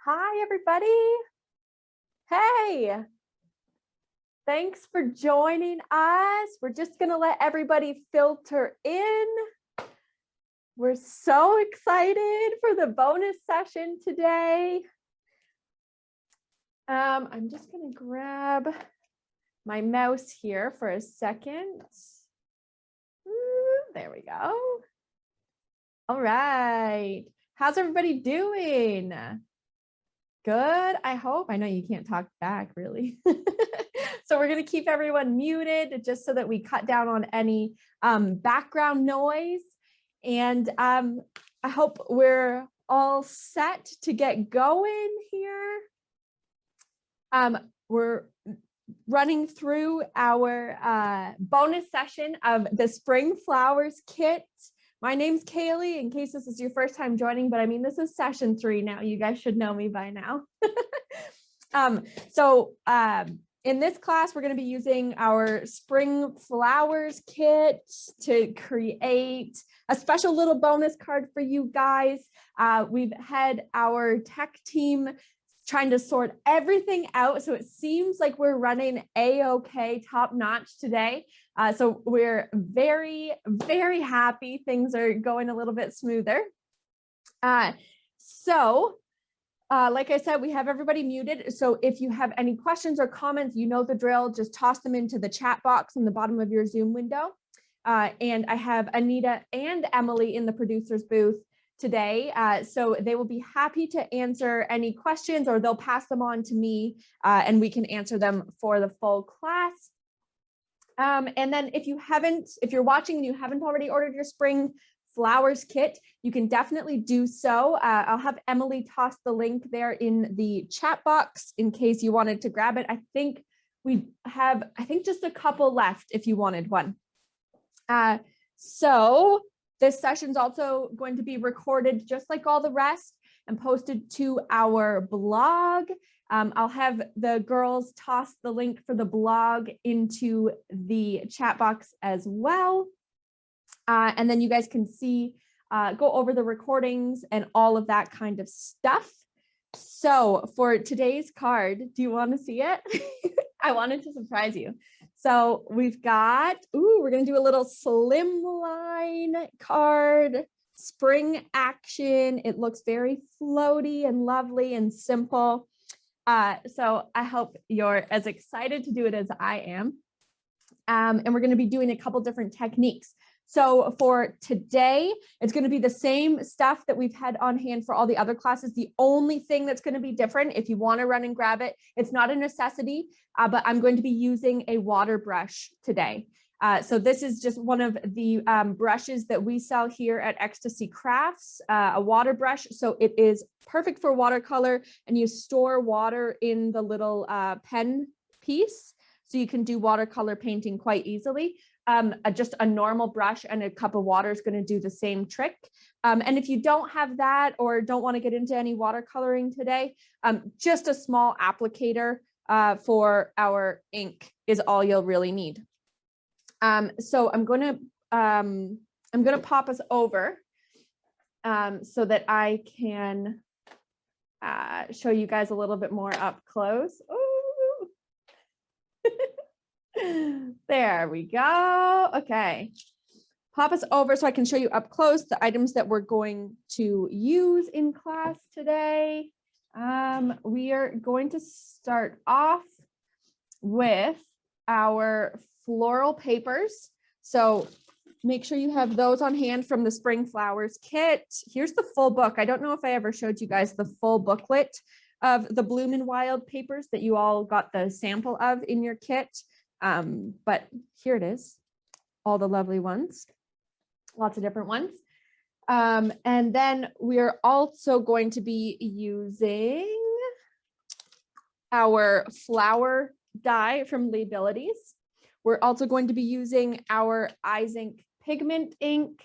Hi, everybody. Hey, thanks for joining us. We're just going to let everybody filter in. We're so excited for the bonus session today. I'm just going to grab my mouse here for a second. There we go. All right. How's everybody doing? Good, I hope. I know you can't talk back, really. So we're going to keep everyone muted just so that we cut down on any background noise. And I hope we're all set to get going here. We're running through our bonus session of the Spring Flowers Kit. My name's Kaylee, in case this is your first time joining, but I mean, this is session 3 now. You guys should know me by now. In this class, we're going to be using our Spring Flowers Kit to create a special little bonus card for you guys. We've had our tech team trying to sort everything out. So it seems like we're running A-OK, top notch today. So we're very, very happy. Things are going a little bit smoother. Like I said, we have everybody muted. So if you have any questions or comments, you know the drill, just toss them into the chat box in the bottom of your Zoom window. And I have Anita and Emily in the producer's booth today. So they will be happy to answer any questions, or they'll pass them on to me and we can answer them for the full class. And then if you're watching and you haven't already ordered your Spring Flowers Kit, you can definitely do so. I'll have Emily toss the link there in the chat box in case you wanted to grab it. I think we have, just a couple left if you wanted one. So this session's also going to be recorded just like all the rest and posted to our blog. I'll have the girls toss the link for the blog into the chat box as well. And then you guys can see, go over the recordings and all of that kind of stuff. So for today's card, do you want to see it? I wanted to surprise you. So we've got, we're going to do a little slimline card, spring action. It looks very floaty and lovely and simple. So I hope you're as excited to do it as I am. And we're going to be doing a couple different techniques. So for today, it's going to be the same stuff that we've had on hand for all the other classes. The only thing that's going to be different, if you want to run and grab it, it's not a necessity, but I'm going to be using a water brush today. So this is just one of the brushes that we sell here at Ecstasy Crafts, a water brush. So it is perfect for watercolor, and you store water in the little pen piece. So you can do watercolor painting quite easily. Just a normal brush and a cup of water is going to do the same trick. And if you don't have that or don't want to get into any watercoloring today, just a small applicator for our ink is all you'll really need. So I'm going to pop us over so that I can show you guys a little bit more up close. Ooh. There we go. Okay. Pop us over so I can show you up close the items that we're going to use in class today. We are going to start off with our floral papers. So make sure you have those on hand from the Spring Flowers Kit. Here's the full book. I don't know if I ever showed you guys the full booklet of the Bloom and Wild papers that you all got the sample of in your kit. But here it is, all the lovely ones, lots of different ones. And then we're also going to be using our flower die from Liabilities. We're also going to be using our IZINK pigment ink.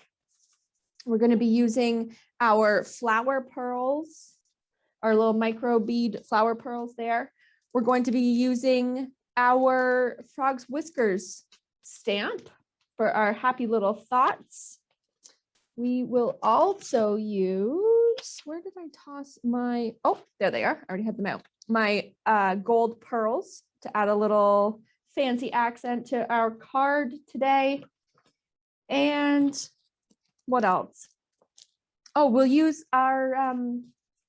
We're going to be using our flower pearls, our little micro bead flower pearls there. We're going to be using our Frog's Whiskers stamp for our happy little thoughts. we will also use, where did I toss my, oh, there they are. I already had them out. My gold pearls to add a little fancy accent to our card today. And what else? Oh, we'll use our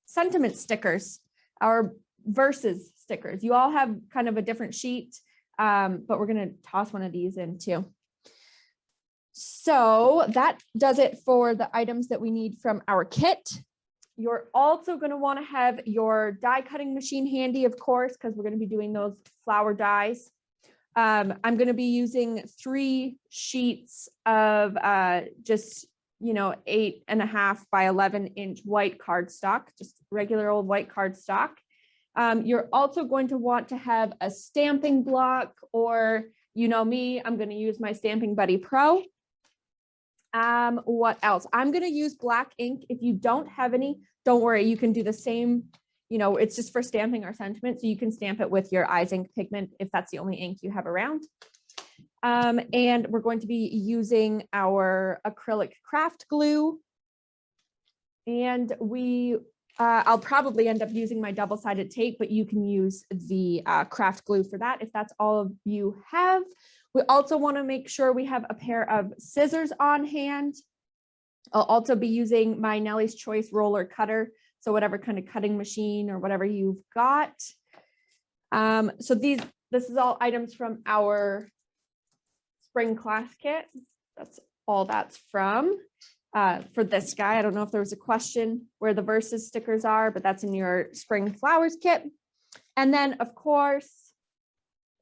sentiment stickers, our verses stickers. You all have kind of a different sheet, but we're going to toss one of these in too. So that does it for the items that we need from our kit. You're also going to want to have your die cutting machine handy, of course, because we're going to be doing those flower dies. I'm going to be using 3 sheets of just, you know, 8.5 by 11 inch white cardstock, just regular old white cardstock. You're also going to want to have a stamping block, or, you know me, I'm going to use my Stamping Buddy Pro. What else? I'm going to use black ink. If you don't have any, don't worry, you can do the same. You know, it's just for stamping our sentiment. So you can stamp it with your IZINK pigment if that's the only ink you have around. And we're going to be using our acrylic craft glue. And I'll probably end up using my double-sided tape, but you can use the craft glue for that if that's all of you have. We also want to make sure we have a pair of scissors on hand. I'll also be using my Nellie's Choice roller cutter. So whatever kind of cutting machine or whatever you've got. So this is all items from our spring class kit. That's all that's from. For this guy, I don't know if there was a question where the verses stickers are, but that's in your spring flowers kit. And then, of course,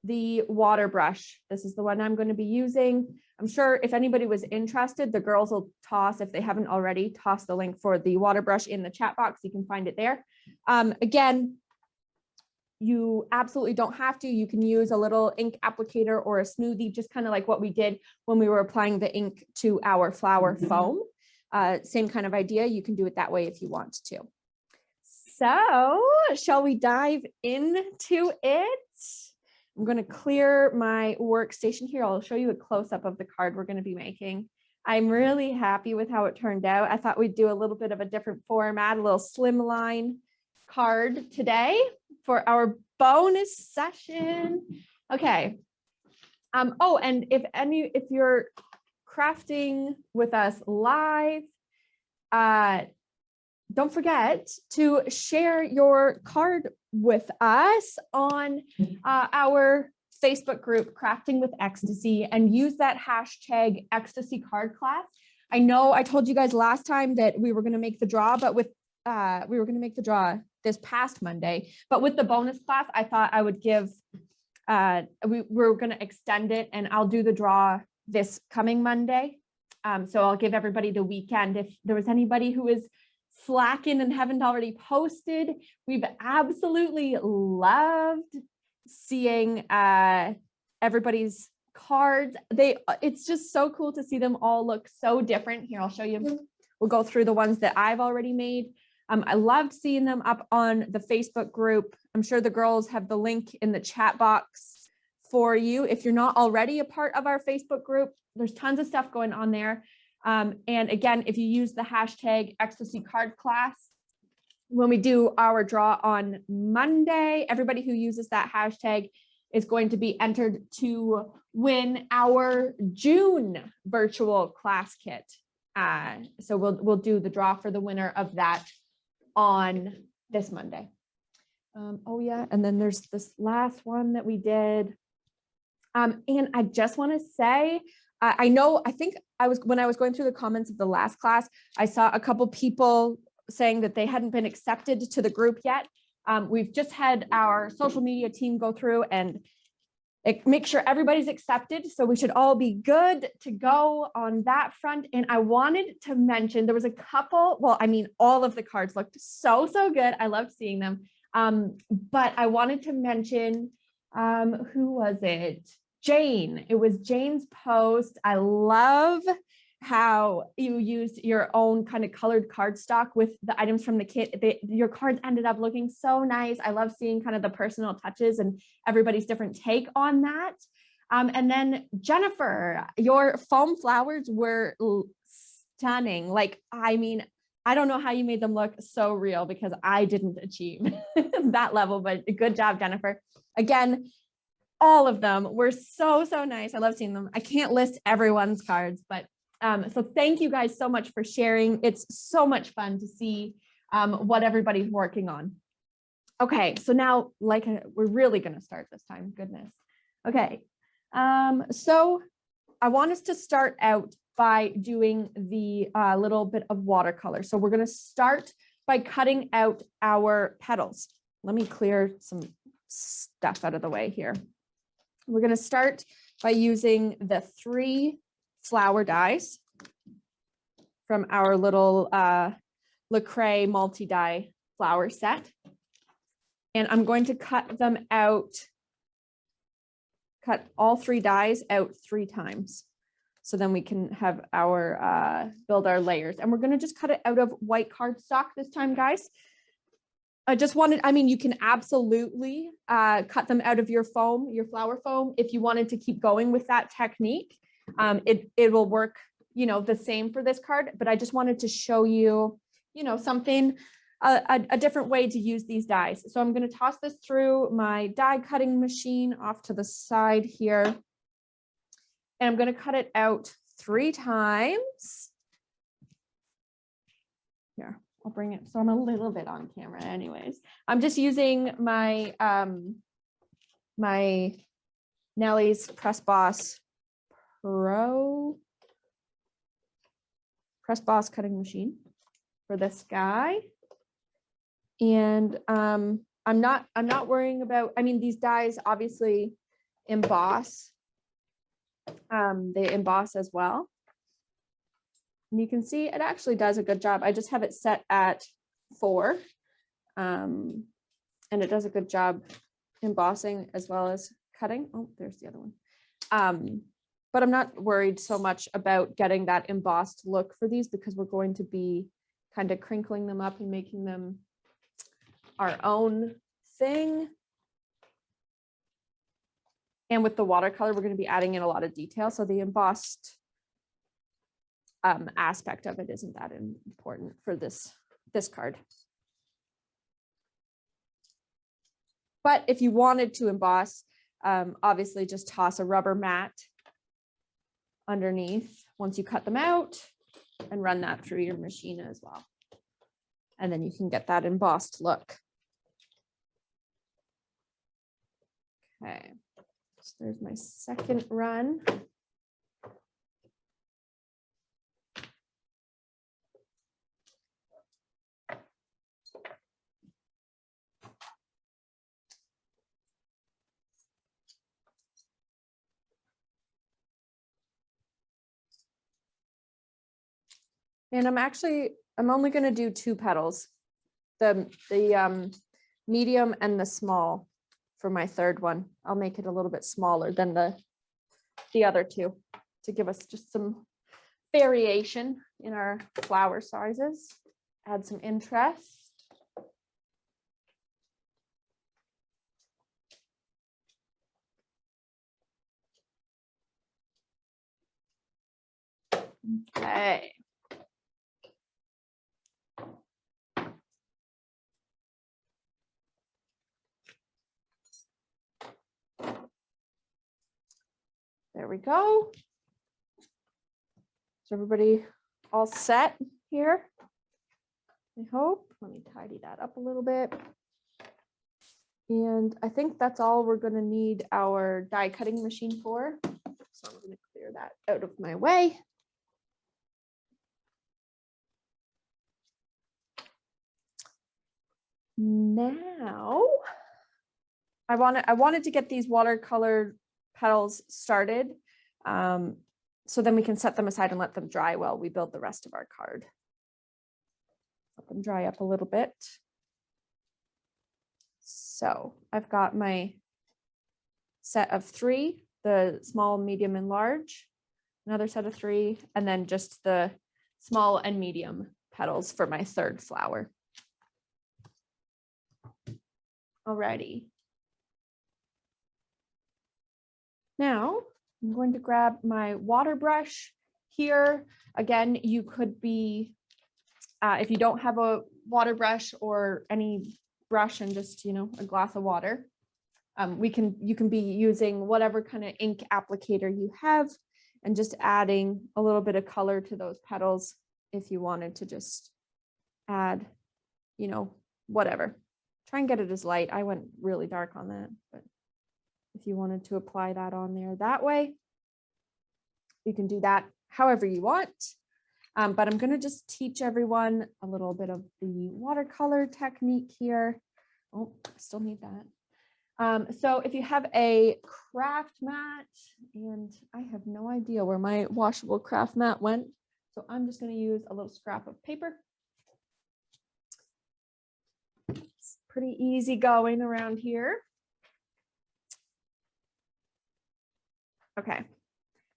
the water brush. This is the one I'm going to be using. I'm sure if anybody was interested, the girls will toss, if they haven't already, toss the link for the water brush in the chat box. You can find it there. Again, you absolutely don't have to. You can use a little ink applicator or a smoothie, just kind of like what we did when we were applying the ink to our flower foam. Same kind of idea. You can do it that way if you want to. So shall we dive into it? I'm going to clear my workstation here. I'll show you a close-up of the card we're going to be making. I'm really happy with how it turned out. I thought we'd do a little bit of a different format, a little slimline card today for our bonus session. Okay. Oh, and if you're crafting with us live, don't forget to share your card with us on our Facebook group, Crafting with Ecstasy, and use that hashtag Ecstasy Card Class. I know I told you guys last time that we were going to make the draw, but we were going to make the draw this past Monday, but with the bonus class, I thought I would give, we're going to extend it, and I'll do the draw this coming Monday. So I'll give everybody the weekend. If there was anybody who is slacking and haven't already posted, we've absolutely loved seeing everybody's cards. It's just so cool to see them all look so different. Here, I'll show you. We'll go through the ones that I've already made. I loved seeing them up on the Facebook group. I'm sure the girls have the link in the chat box for you. If you're not already a part of our Facebook group, there's tons of stuff going on there. And again, if you use the hashtag Ecstasy Card Class, when we do our draw on Monday, everybody who uses that hashtag is going to be entered to win our June virtual class kit. So we'll do the draw for the winner of that on this Monday. Oh yeah, and then there's this last one that we did. And I just want to say, when I was going through the comments of the last class, I saw a couple people saying that they hadn't been accepted to the group yet. We've just had our social media team go through and make sure everybody's accepted. So we should all be good to go on that front. And I wanted to mention, there was a couple, well, I mean, all of the cards looked so good. I loved seeing them. But I wanted to mention, who was it? Jane. It was Jane's post. I love how you used your own kind of colored cardstock with the items from the kit. Your cards ended up looking so nice. I love seeing kind of the personal touches and everybody's different take on that. And then Jennifer, your foam flowers were stunning. Like, I mean, I don't know how you made them look so real because I didn't achieve that level, but good job, Jennifer. Again, all of them were so, so nice. I love seeing them. I can't list everyone's cards, but so thank you guys so much for sharing. It's so much fun to see what everybody's working on. Okay, so now we're really going to start this time. Goodness. Okay, so I want us to start out by doing the little bit of watercolor. So we're going to start by cutting out our petals. Let me clear some stuff out of the way here. We're going to start by using the 3 flower dies from our little Lecrae multi-die flower set. And I'm going to cut them out, cut all 3 dies out 3 times. So then we can have our, build our layers. And we're going to just cut it out of white cardstock this time, guys. I just wanted, I mean, you can absolutely cut them out of your foam, your flower foam, if you wanted to keep going with that technique. It will work, you know, the same for this card, but I just wanted to show you, you know, something, a different way to use these dies. So I'm going to toss this through my die cutting machine off to the side here. And I'm going to cut it out 3 times. Here, I'll bring it. So I'm a little bit on camera anyways. I'm just using my, my Nellie's Press Boss Pro Press Boss cutting machine for this guy. And I'm not worrying about, I mean, these dies obviously emboss. They emboss as well. And you can see it actually does a good job. I just have it set at 4. And it does a good job embossing as well as cutting. Oh, there's the other one. But I'm not worried so much about getting that embossed look for these because we're going to be kind of crinkling them up and making them our own thing. And with the watercolor, we're going to be adding in a lot of detail. So the embossed aspect of it isn't that important for this card. But if you wanted to emboss, obviously just toss a rubber mat underneath once you cut them out and run that through your machine as well. And then you can get that embossed look. Okay, so there's my second run. And I'm only going to do 2 petals, the medium and the small for my third one. I'll make it a little bit smaller than the other 2 to give us just some variation in our flower sizes, add some interest. Okay. There we go. Is everybody all set here? I hope. Let me tidy that up a little bit. And I think that's all we're going to need our die cutting machine for. So I'm going to clear that out of my way. Now, I wanted to get these watercolor petals started, so then we can set them aside and let them dry while we build the rest of our card. Let them dry up a little bit. So I've got my set of 3, the small, medium, and large, another set of 3, and then just the small and medium petals for my third flower. Alrighty. Now I'm going to grab my water brush here. Again, you could be, if you don't have a water brush or any brush and just, you know, a glass of water, you can be using whatever kind of ink applicator you have and just adding a little bit of color to those petals if you wanted to just add, you know, whatever. Try and get it as light. I went really dark on that, but if you wanted to apply that on there that way, you can do that however you want. But I'm going to just teach everyone a little bit of the watercolor technique here. Oh, I still need that. So if you have a craft mat, and I have no idea where my washable craft mat went, so I'm just going to use a little scrap of paper. It's pretty easy going around here. Okay,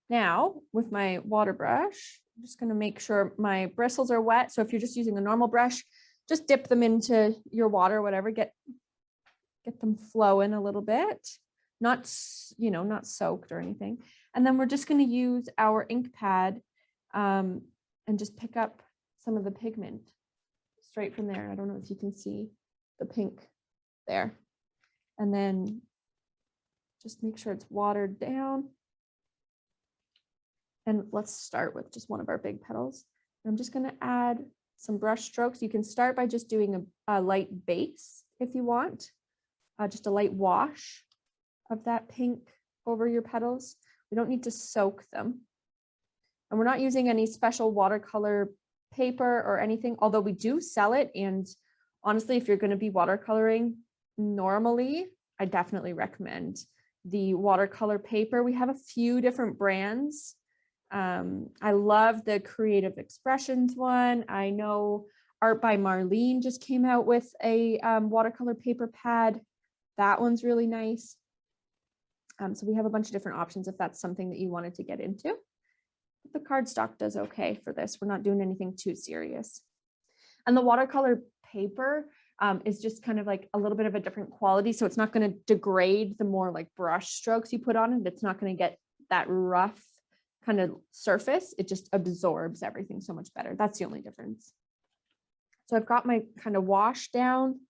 now with my water brush, I'm just going to make sure my bristles are wet. So if you're just using a normal brush, just dip them into your water, whatever, get them flowing a little bit, not, you know, not soaked or anything. And then we're just going to use our Inkpad and just pick up some of the pigment straight from there. I don't know if you can see the pink there. And then just make sure it's watered down. And let's start with just one of our big petals. I'm just going to add some brush strokes. You can start by just doing a light base if you want, just a light wash of that pink over your petals. We don't need to soak them. And we're not using any special watercolor paper or anything, although we do sell it. And honestly, if you're going to be watercoloring normally, I definitely recommend the watercolor paper. We have a few different brands. I love the Creative Expressions one. I know Art by Marlene just came out with a watercolor paper pad. That one's really nice. So we have a bunch of different options if that's something that you wanted to get into. But the cardstock does okay for this. We're not doing anything too serious. And the watercolor paper is just kind of like a little bit of a different quality. So it's not going to degrade the more like brush strokes you put on it. It's not going to get that rough kind of surface. It just absorbs everything so much better. That's the only difference. So I've got my kind of wash down,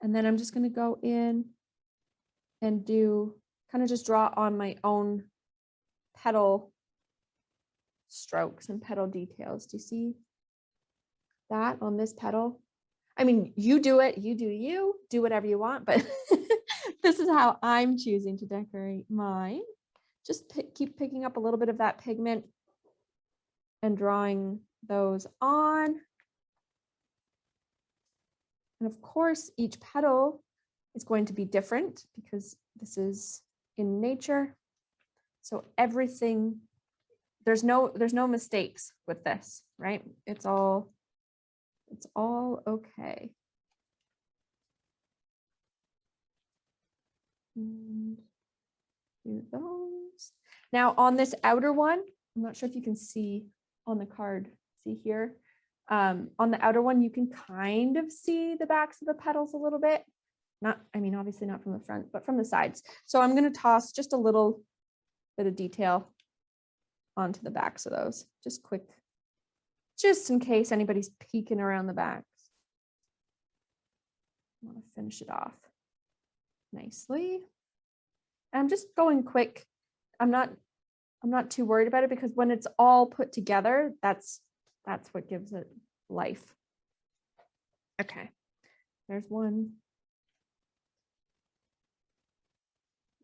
and then I'm just going to go in and do kind of just draw on my own petal strokes and petal details. Do you see that on this petal? I mean, you do it, you do whatever you want, but this is how I'm choosing to decorate mine. Just keep picking up a little bit of that pigment and drawing those on. And of course, each petal is going to be different because this is in nature. So everything, there's no mistakes with this, right? It's all okay. And do those. Now on this outer one, I'm not sure if you can see on the card, see here, on the outer one, you can kind of see the backs of the petals a little bit. Not, I mean, obviously not from the front, but from the sides. So I'm going to toss just a little bit of detail onto the backs of those, just quick, just in case anybody's peeking around the backs. I want to finish it off nicely. And I'm just going quick. I'm not too worried about it because when it's all put together, that's what gives it life. Okay, there's one.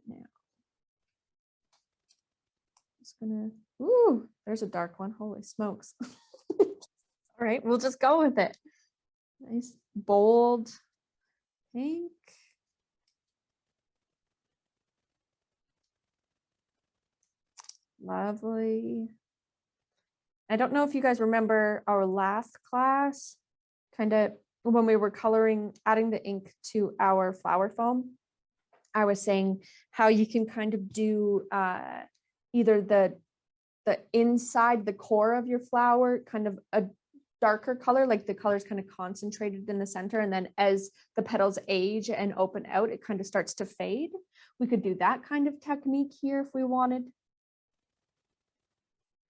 Now, just gonna, ooh, there's a dark one. Holy smokes. All right, we'll just go with it. Nice, bold pink. Lovely. I don't know if you guys remember our last class, kind of when we were coloring, adding the ink to our flower foam. I was saying how you can kind of do either the inside, the core of your flower, kind of a darker color, like the color is kind of concentrated in the center. And then as the petals age and open out, it kind of starts to fade. We could do that kind of technique here if we wanted.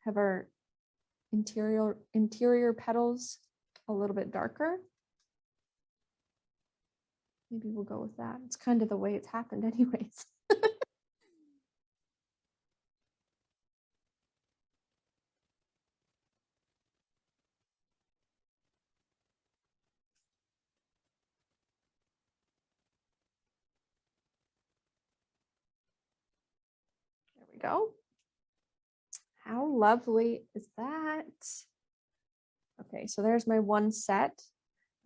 Have our interior petals a little bit darker. Maybe we'll go with that. It's kind of the way it's happened anyways. There we go. How lovely is that? Okay, so there's my one set.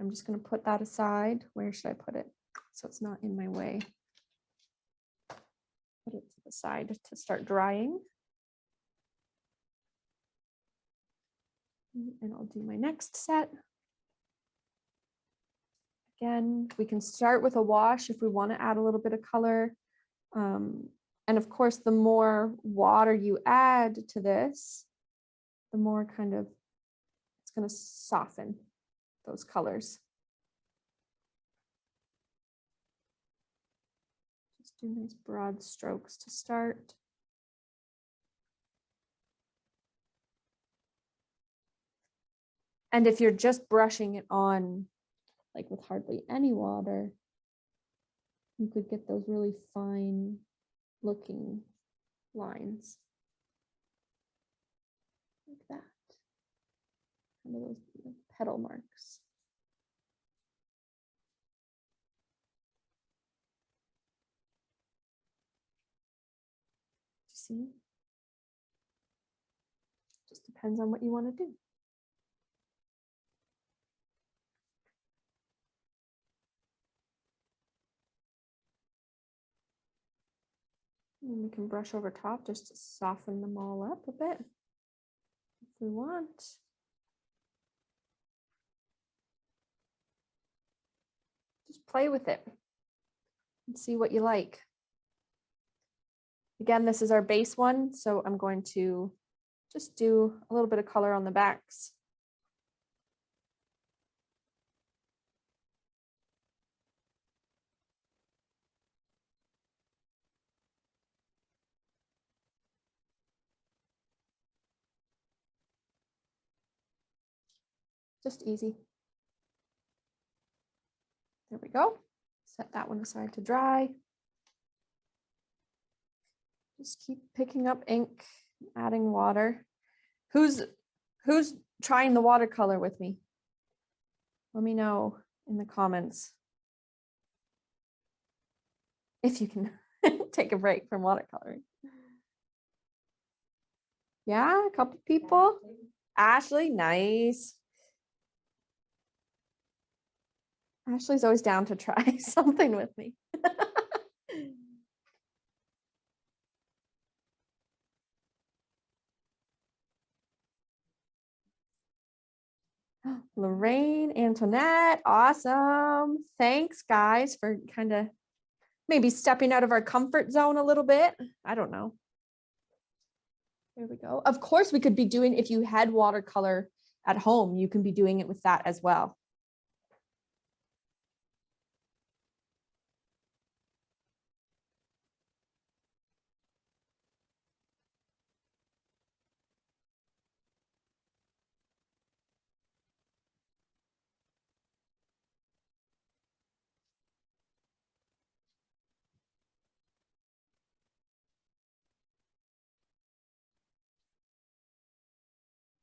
I'm just going to put that aside. Where should I put it so it's not in my way? Put it to the side to start drying. And I'll do my next set. Again, we can start with a wash if we want to add a little bit of color. And of course, the more water you add to this, the more kind of it's going to soften those colors. Just do nice broad strokes to start. And if you're just brushing it on, like with hardly any water, you could get those really fine looking lines like that. Kind of those petal marks. See? Just depends on what you want to do. And we can brush over top just to soften them all up a bit if we want. Just play with it and see what you like. Again, this is our base one, so I'm going to just do a little bit of color on the backs. Just easy. There we go. Set that one aside to dry. Just keep picking up ink, adding water. Who's trying the watercolor with me? Let me know in the comments if you can take a break from watercoloring. Yeah, a couple people. Ashley, nice. Ashley's always down to try something with me. Lorraine, Antoinette, awesome. Thanks, guys, for kind of maybe stepping out of our comfort zone a little bit. I don't know. There we go. Of course, we could be doing, if you had watercolor at home, you can be doing it with that as well.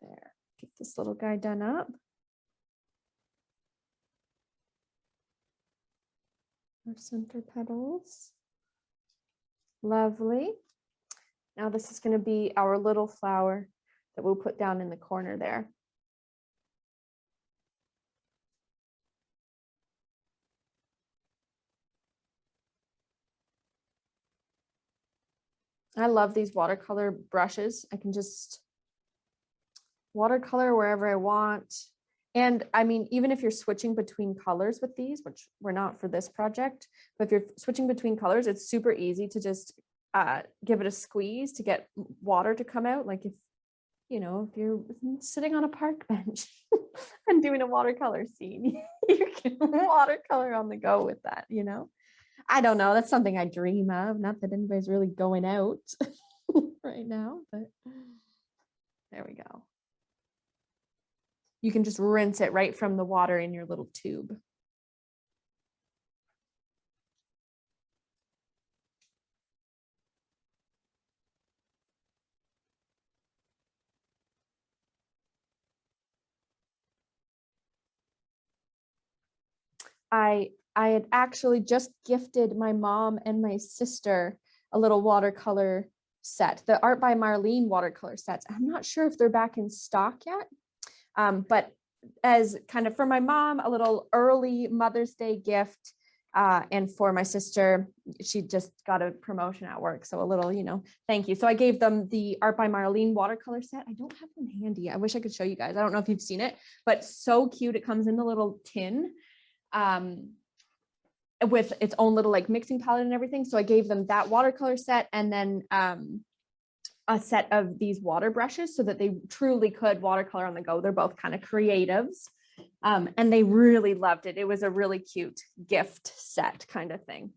There, get this little guy done up. Our center petals. Lovely. Now this is going to be our little flower that we'll put down in the corner there. I love these watercolor brushes. I can just watercolor wherever I want. And I mean, even if you're switching between colors with these, which we're not for this project, but if you're switching between colors, it's super easy to just give it a squeeze to get water to come out. Like if, you know, if you're sitting on a park bench and doing a watercolor scene, you can watercolor on the go with that, you know? I don't know. That's something I dream of. Not that anybody's really going out right now, but there we go. you can just rinse it right from the water in your little tube. I had actually just gifted my mom and my sister a little watercolor set, the Art by Marlene watercolor sets. I'm not sure if they're back in stock yet, but as kind of for my mom, a little early Mother's Day gift, and for my sister, she just got a promotion at work, so a little, you know, thank you. So I gave them the Art by Marlene watercolor set. I don't have them handy. I wish I could show you guys. I don't know if you've seen it, but so cute. It comes in the little tin with its own little like mixing palette and everything. So I gave them that watercolor set and then a set of these water brushes so that they truly could watercolor on the go. They're both kind of creatives, and they really loved it. It was a really cute gift set kind of thing.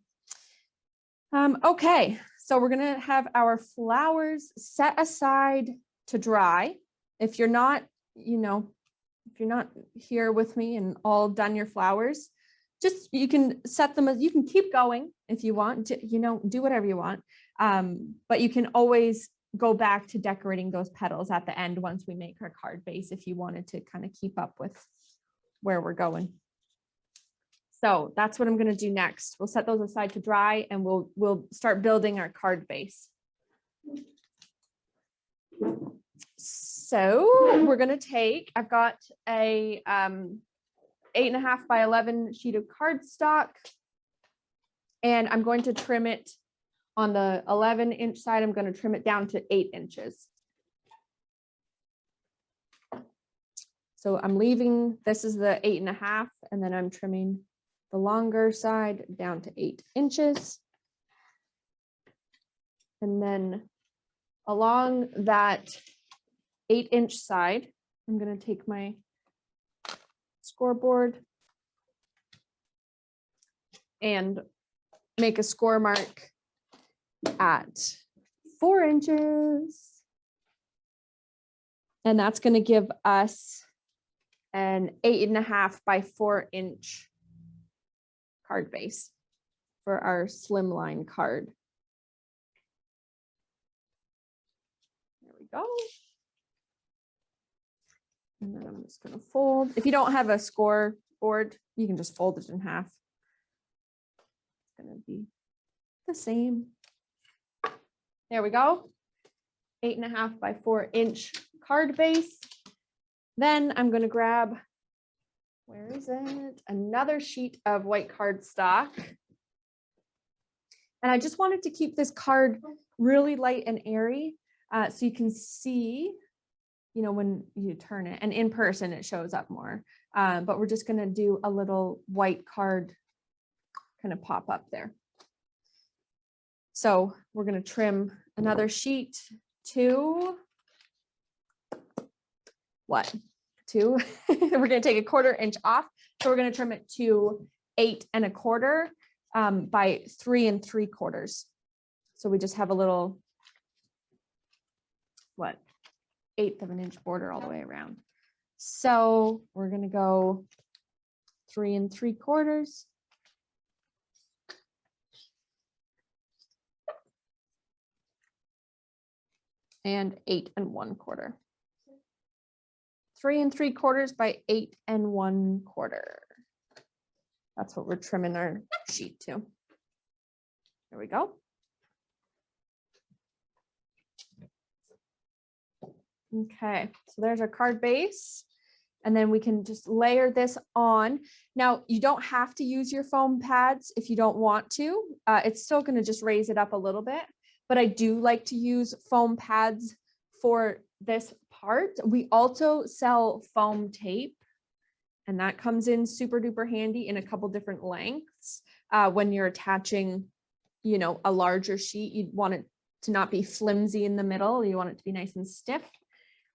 Okay, so we're gonna have our flowers set aside to dry. If you're not, you know, if you're not here with me and all done your flowers, just, you can set them as, you can keep going if you want to, you know, do whatever you want. But you can always go back to decorating those petals at the end once we make our card base, if you wanted to kind of keep up with where we're going. So that's what I'm going to do next. We'll set those aside to dry and we'll start building our card base. So we're going to take, I've got a 8.5 by 11 sheet of cardstock, and I'm going to trim it on the 11-inch side. I'm going to trim it down to 8 inches. So I'm leaving, this is the 8.5, and then I'm trimming the longer side down to 8 inches. And then along that 8-inch side, I'm going to take my scoreboard and make a score mark at 4 inches. And that's going to give us an 8.5 by 4-inch card base for our slimline card. There we go. And then I'm just going to fold. If you don't have a score board, you can just fold it in half. It's going to be the same. There we go. 8.5 by 4-inch card base. Then I'm going to grab, where is it? Another sheet of white cardstock. And I just wanted to keep this card really light and airy, so you can see, you know, when you turn it, and in person it shows up more. But we're just going to do a little white card kind of pop up there. So we're going to trim another sheet to what? 2. We're going to take a 1/4 inch off. So we're going to trim it to 8 1/4 by 3 3/4. So we just have a little, what, 1/8 of an inch border all the way around. So we're going to go 3 3/4. And 8 1/4. 3 3/4 by 8 1/4. That's what we're trimming our sheet to. There we go. Okay, so there's our card base. And then we can just layer this on. Now, you don't have to use your foam pads if you don't want to. It's still going to just raise it up a little bit. But I do like to use foam pads for this part. We also sell foam tape, and that comes in super duper handy in a couple different lengths. When you're attaching, you know, a larger sheet, you'd want it to not be flimsy in the middle. You want it to be nice and stiff.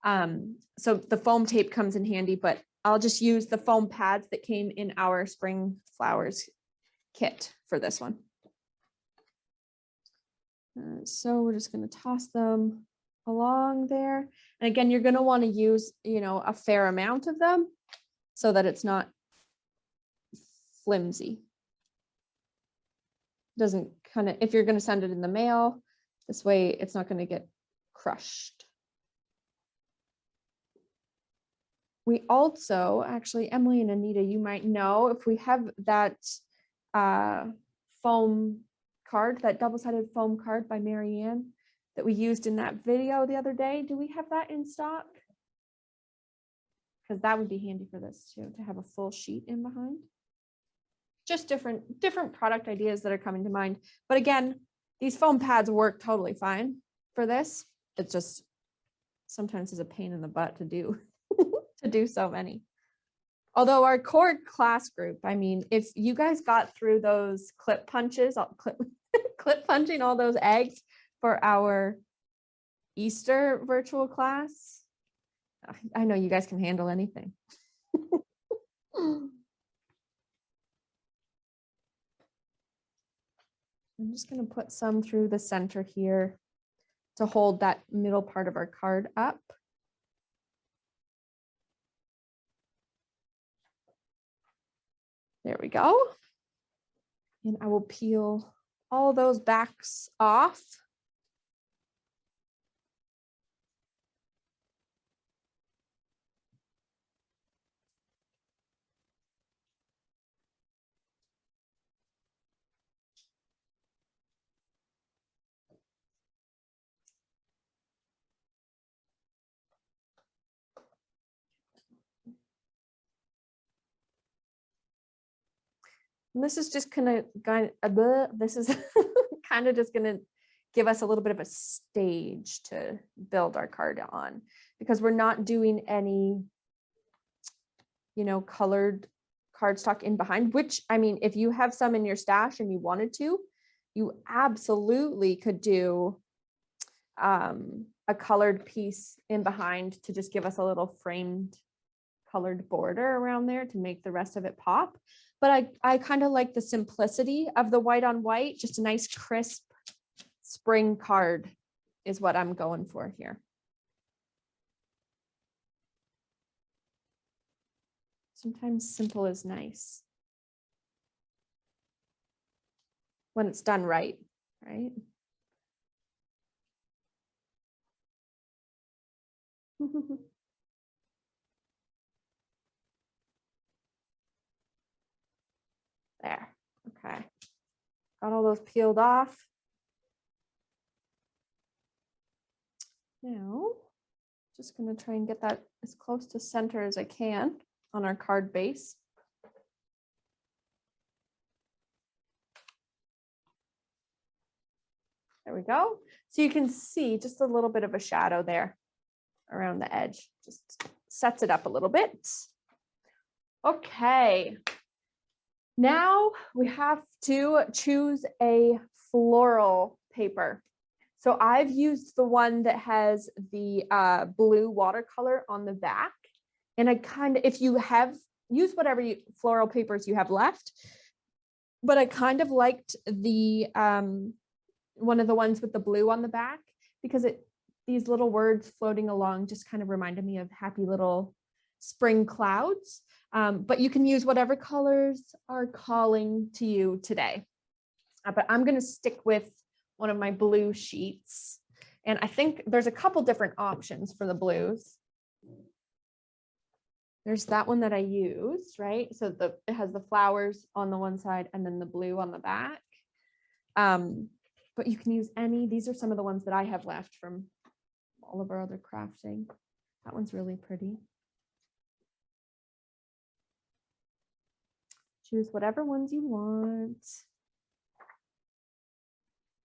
So the foam tape comes in handy, but I'll just use the foam pads that came in our spring flowers kit for this one. So we're just going to toss them along there. And again, you're going to want to use, you know, a fair amount of them so that it's not flimsy. Doesn't kind of, if you're going to send it in the mail, this way it's not going to get crushed. We also, actually, Emily and Anita, you might know, if we have that foam card, that double-sided foam card by Marianne that we used in that video the other day. Do we have that in stock? Because that would be handy for this too, to have a full sheet in behind. Just different product ideas that are coming to mind. But again, these foam pads work totally fine for this. It just sometimes is a pain in the butt to do, to do so many. Although our core class group, I mean, if you guys got through those clip punches, clip punching all those eggs for our Easter virtual class, I know you guys can handle anything. I'm just going to put some through the center here to hold that middle part of our card up. There we go. And I will peel all those backs off. And this is just kind of, this is kind of just going to give us a little bit of a stage to build our card on, because we're not doing any, you know, colored cardstock in behind, which, I mean, if you have some in your stash and you wanted to, you absolutely could do a colored piece in behind to just give us a little framed colored border around there to make the rest of it pop. But I kind of like the simplicity of the white on white, just a nice crisp spring card is what I'm going for here. Sometimes simple is nice when it's done right, right? There, okay. Got all those peeled off. Now, just gonna try and get that as close to center as I can on our card base. There we go. So you can see just a little bit of a shadow there around the edge. Just sets it up a little bit. Okay. Now we have to choose a floral paper. So I've used the one that has the blue watercolor on the back. And I kind of, if you have, use whatever floral papers you have left. But I kind of liked the one of the ones with the blue on the back, because these little words floating along just kind of reminded me of happy little spring clouds. But you can use whatever colors are calling to you today. But I'm going to stick with one of my blue sheets. And I think there's a couple different options for the blues. There's that one that I used, right? So it has the flowers on the one side and then the blue on the back. But you can use any. These are some of the ones that I have left from all of our other crafting. That one's really pretty. Choose whatever ones you want.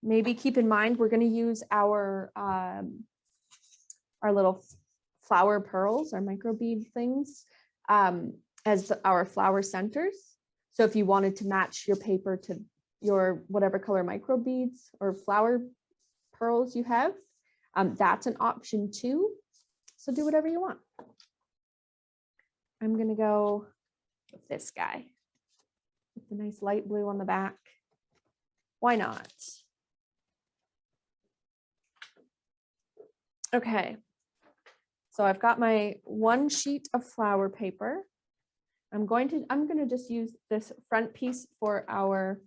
Maybe keep in mind, we're going to use our little flower pearls, our micro bead things, as our flower centers. So if you wanted to match your paper to your whatever color micro beads or flower pearls you have, that's an option too. So do whatever you want. I'm going to go with this guy with the nice light blue on the back. Why not? Okay, so I've got my one sheet of flower paper. I'm going to just use this front piece for our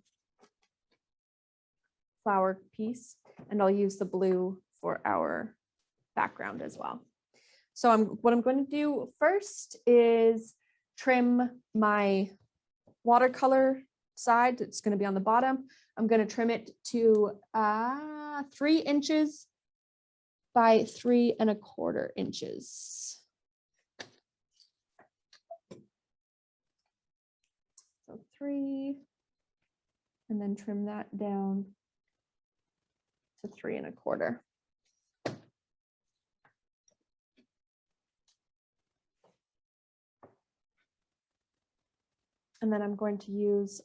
flower piece, and I'll use the blue for our background as well. So what I'm going to do first is trim my watercolor side. It's going to be on the bottom. I'm going to trim it to 3 inches by 3 1/4 inches. So 3, and then trim that down to 3 1/4. And then I'm going to use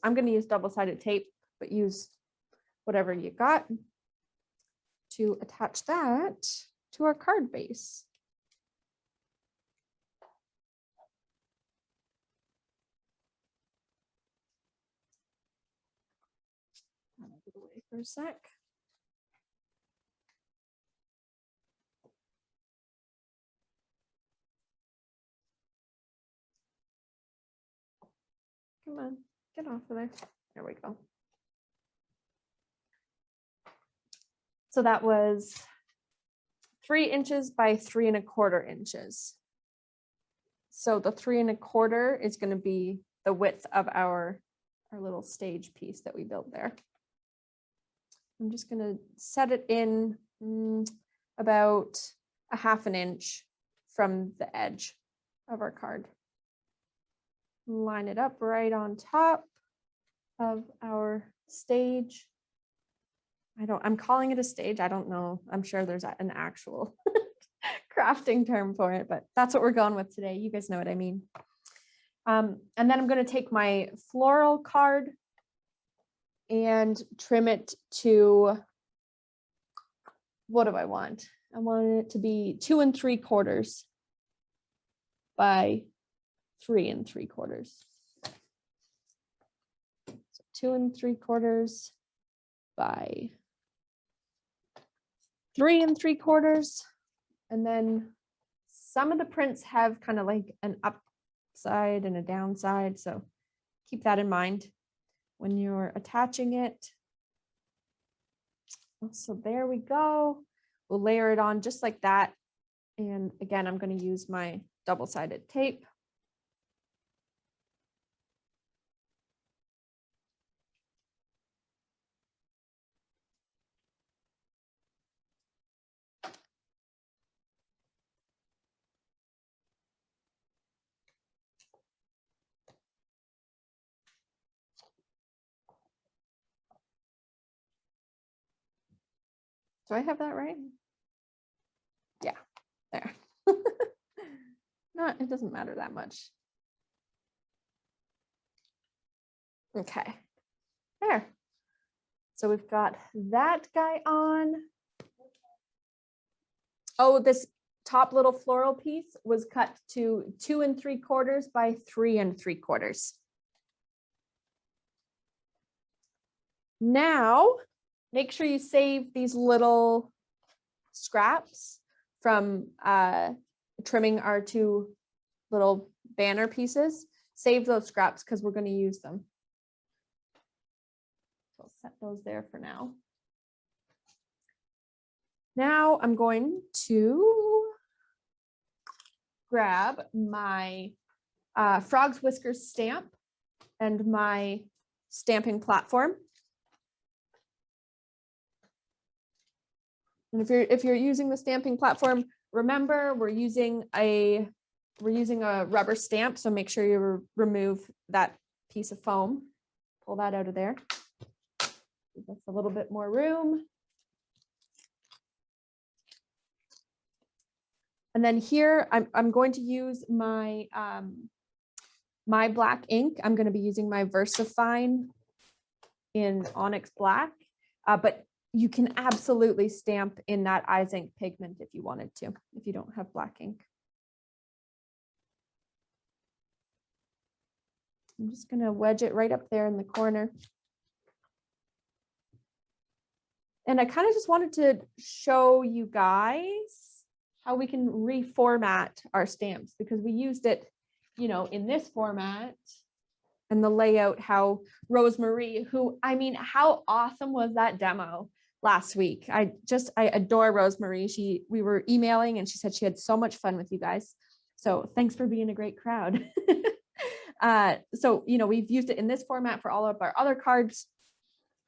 double-sided tape, but use whatever you got to attach that to our card base. I'll move it away for a sec. Come on, get off of there. There we go. So that was 3 inches by 3 1/4 inches. So the 3 1/4 is going to be the width of our little stage piece that we built there. I'm just going to set it in about 1/2 inch from the edge of our card. Line it up right on top of our stage. I'm calling it a stage. I don't know. I'm sure there's an actual crafting term for it, but that's what we're going with today. You guys know what I mean. And then I'm going to take my floral card and trim it to, what do I want? I want it to be 2 3/4 by 3 3/4. So 2 3/4 by 3 3/4. And then some of the prints have kind of like an upside and a downside. So keep that in mind when you're attaching it. So there we go. We'll layer it on just like that. And again, I'm going to use my double-sided tape. Do I have that right? Yeah, there. No, it doesn't matter that much. Okay, there. So we've got that guy on. Oh, this top little floral piece was cut to 2 3/4 by 3 3/4. Now, make sure you save these little scraps from trimming our 2 little banner pieces. Save those scraps because we're going to use them. So I'll set those there for now. Now I'm going to grab my Frog's Whiskers stamp and my stamping platform. And if you're using the stamping platform, remember we're using a rubber stamp, so make sure you remove that piece of foam. Pull that out of there. Give us a little bit more room. And then here I'm going to use my my black ink. I'm going to be using my VersaFine in Onyx Black, but you can absolutely stamp in that IZINK pigment if you wanted to, if you don't have black ink. I'm just going to wedge it right up there in the corner. And I kind of just wanted to show you guys how we can reformat our stamps, because we used it, you know, in this format and the layout, how Rosemary, who, I mean, how awesome was that demo last week? I adore Rosemary. We were emailing and she said she had so much fun with you guys. So thanks for being a great crowd. So, you know, we've used it in this format for all of our other cards.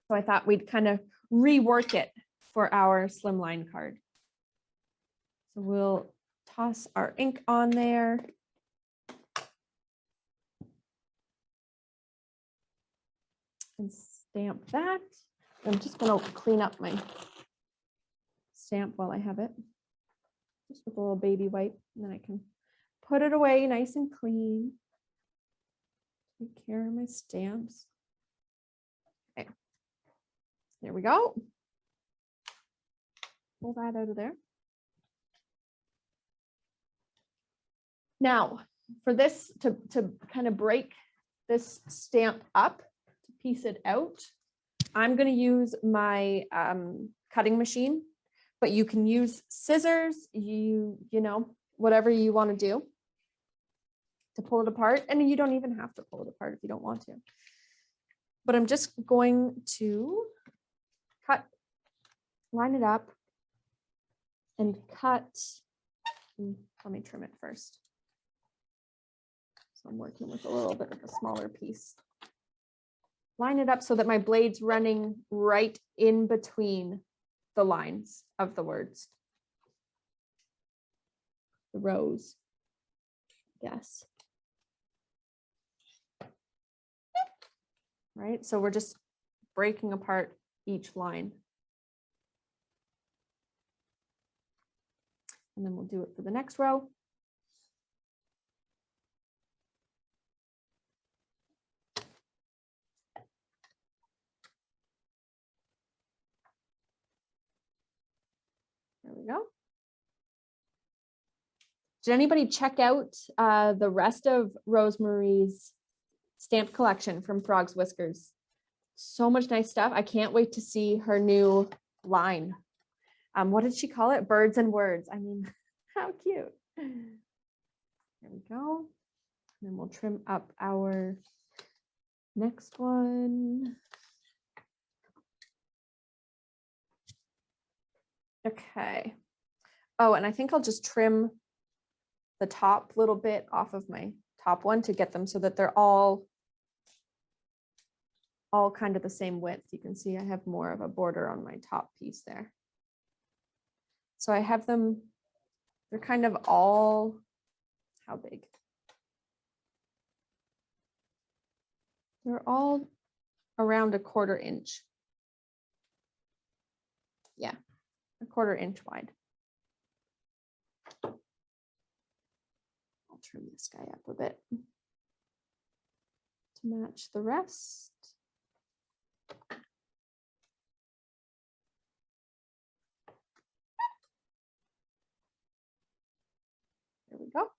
So I thought we'd kind of rework it for our slimline card. So we'll toss our ink on there. And stamp that. I'm just going to clean up my stamp while I have it. Just with a little baby wipe, and then I can put it away nice and clean. Take care of my stamps. Okay. There we go. Pull that out of there. Now, for this to kind of break this stamp up, to piece it out, I'm going to use my cutting machine, but you can use scissors, you know, whatever you want to do to pull it apart. And you don't even have to pull it apart if you don't want to. But I'm just going to line it up and cut. Let me trim it first. So I'm working with a little bit of a smaller piece. Line it up so that my blade's running right in between the lines of the words. The rows. Yes. Right, so we're just breaking apart each line. And then we'll do it for the next row. There we go. Did anybody check out the rest of Rosemary's stamp collection from Frog's Whiskers? So much nice stuff. I can't wait to see her new line. What did she call it? Birds and Words. I mean, how cute. There we go. And then we'll trim up our next one. Okay. Oh, and I think I'll just trim the top little bit off of my top one to get them so that they're all kind of the same width. You can see I have more of a border on my top piece there. So I have them, they're kind of all, how big? They're all around 1/4 inch. Yeah, 1/4 inch wide. I'll trim this guy up a bit to match the rest. There we go.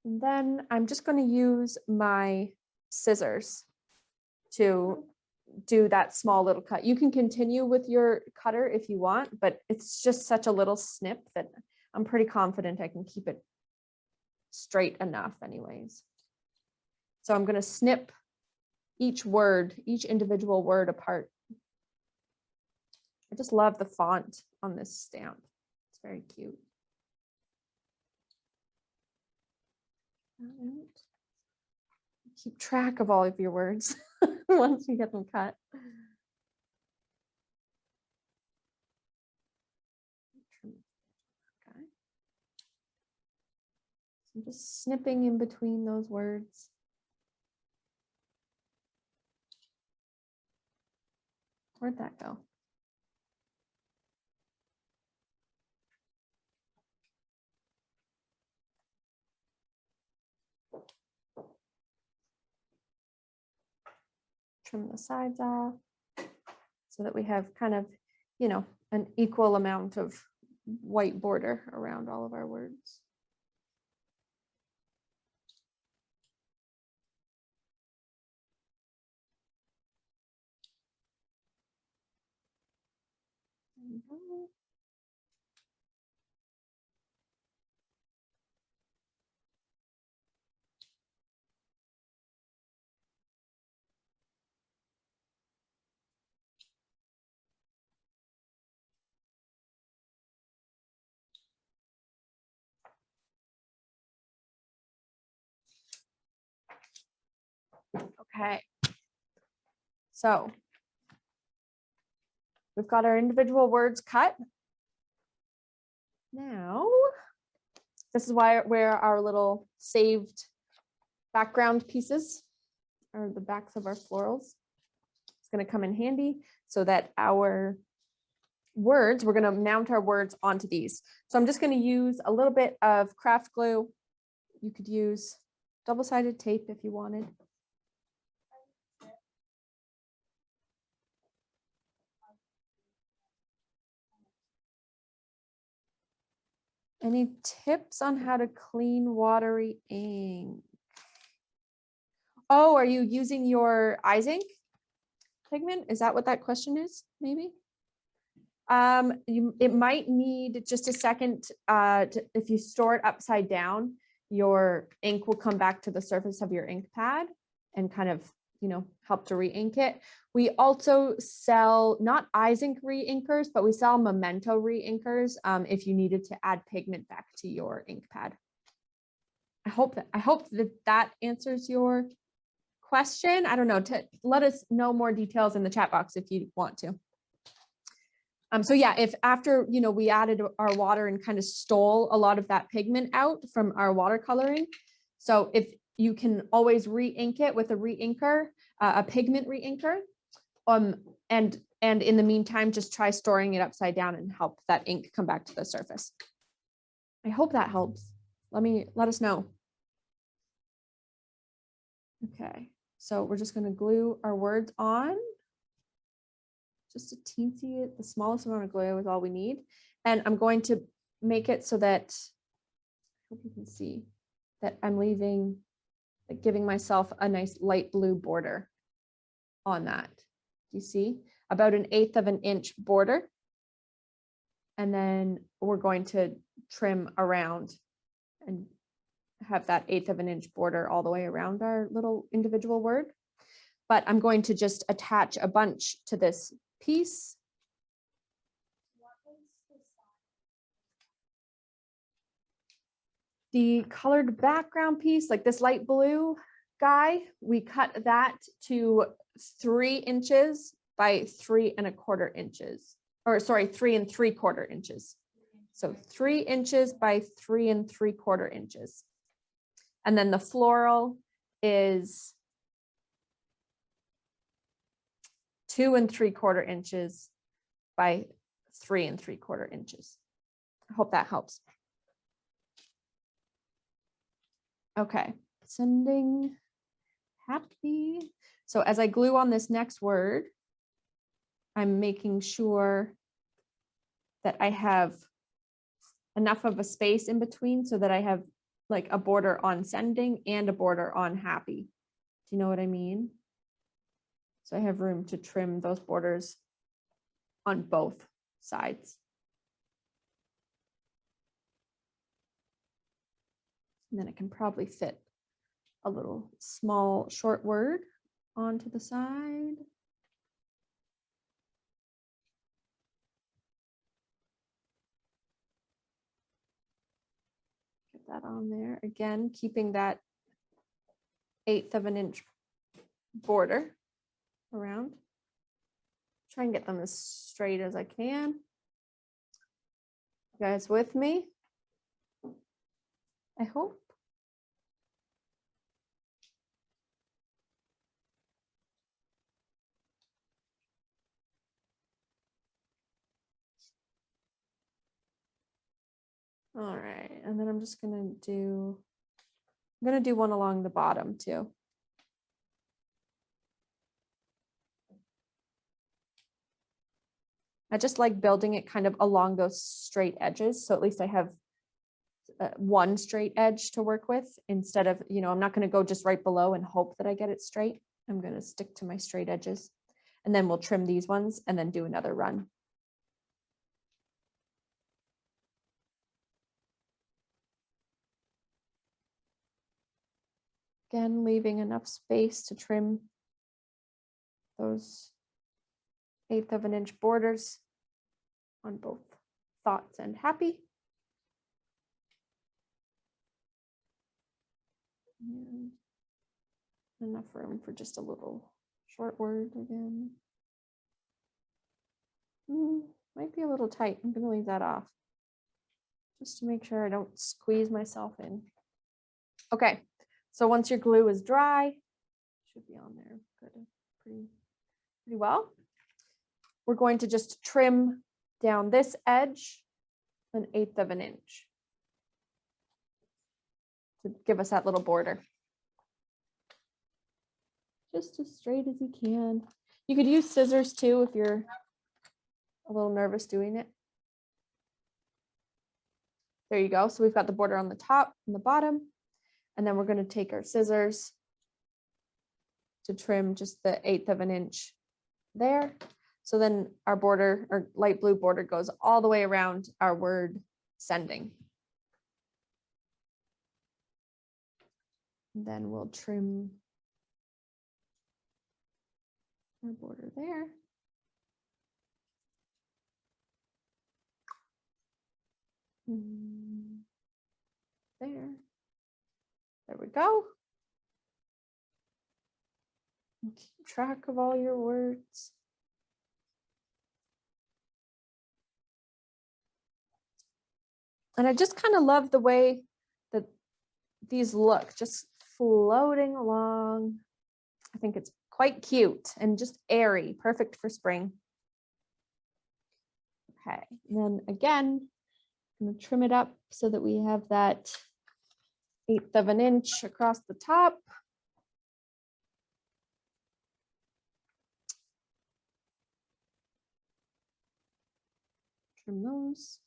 And then I'm just going to use my scissors to do that small little cut. You can continue with your cutter if you want, but it's just such a little snip that I'm pretty confident I can keep it straight enough anyways. So I'm going to snip each word, each individual word apart. I just love the font on this stamp. It's very cute. Keep track of all of your words once you get them cut. Okay. So I'm just snipping in between those words. Where'd that go? Trim the sides off so that we have kind of, you know, an equal amount of white border around all of our words. Okay. So we've got our individual words cut. Now, this is where our little saved background pieces are the backs of our florals. It's going to come in handy so that our words, we're going to mount our words onto these. So I'm just going to use a little bit of craft glue. You could use double-sided tape if you wanted. Any tips on how to clean watery ink? Oh, are you using your IZINK pigment? Is that what that question is? Maybe. It might need just a second. If you store it upside down, your ink will come back to the surface of your Inkpad and kind of, help to re-ink it. We also sell not IZINK re-inkers, but we sell Memento re-inkers if you needed to add pigment back to your Inkpad. I hope that answers your question. I don't know. Let us know more details in the chat box if you want to. So yeah, if after, we added our water and kind of stole a lot of that pigment out from our watercoloring. So if you can always re-ink it with a re-inker, a pigment re-inker. And in the meantime, just try storing it upside down and help that ink come back to the surface. I hope that helps. Let us know. Okay, so we're just going to glue our words on. Just a teensy, the smallest amount of glue is all we need. And I'm going to make it so that, I hope you can see, that I'm leaving, like giving myself a nice light blue border on that. You see? About 1/8 of an inch border. And then we're going to trim around and have that 1/8 of an inch border all the way around our little individual word. But I'm going to just attach a bunch to this piece. The colored background piece, like this light blue guy, we cut that to 3 inches by 3 1/4 inches, or sorry, 3 3/4 inches. So 3 inches by 3 3/4 inches. And then the floral is 2 3/4 inches by 3 3/4 inches. I hope that helps. Okay, sending happy. So as I glue on this next word, I'm making sure that I have enough of a space in between so that I have like a border on sending and a border on happy. Do you know what I mean? So I have room to trim those borders on both sides. And then I can probably fit a little small short word onto the side. Get that on there. Again, keeping that 1/8 of an inch border around. Try and get them as straight as I can. You guys with me? I hope. All right, and then I'm just gonna do one along the bottom too. I just like building it kind of along those straight edges. So at least I have one straight edge to work with instead of, I'm not going to go just right below and hope that I get it straight. I'm going to stick to my straight edges, and then we'll trim these ones and then do another run. Again, leaving enough space to trim those 1/8 of an inch borders on both thoughts and happy. And Enough room for just a little short word again. Might be a little tight. I'm going to leave that off just to make sure I don't squeeze myself in. Okay, so once your glue is dry, should be on there good, pretty well. We're going to just trim down this edge 1/8 of an inch to give us that little border. Just as straight as you can. You could use scissors too if you're a little nervous doing it. There you go. So we've got the border on the top and the bottom, and then we're going to take our scissors to trim just the 1/8 of an inch there. So then our border, our light blue border, goes all the way around our word sending. And then we'll trim our border there. There we go. And keep track of all your words. And I just kind of love the way that these look, just floating along. I think it's quite cute and just airy, perfect for spring. Okay, and then again, I'm going to trim it up so that we have that 1/8 of an inch across the top. Trim those.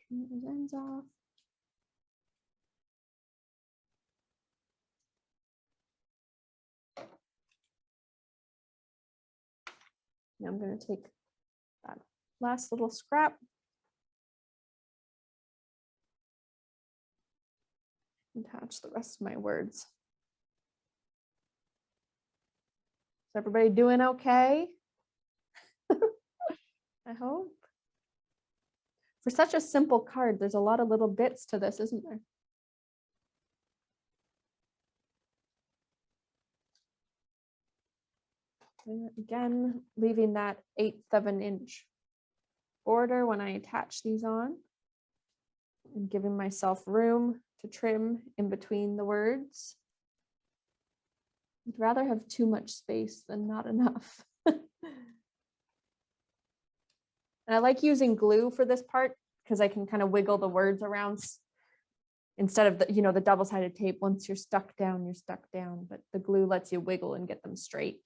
Trim those ends off. Now I'm going to take that last little scrap and attach the rest of my words. Is everybody doing okay? I hope. For such a simple card, there's a lot of little bits to this, isn't there? And again, leaving that 1/8 of an inch border when I attach these on, and giving myself room to trim in between the words. I'd rather have too much space than not enough. And I like using glue for this part because I can kind of wiggle the words around instead of the, the double-sided tape. Once you're stuck down, you're stuck down, but the glue lets you wiggle and get them straight.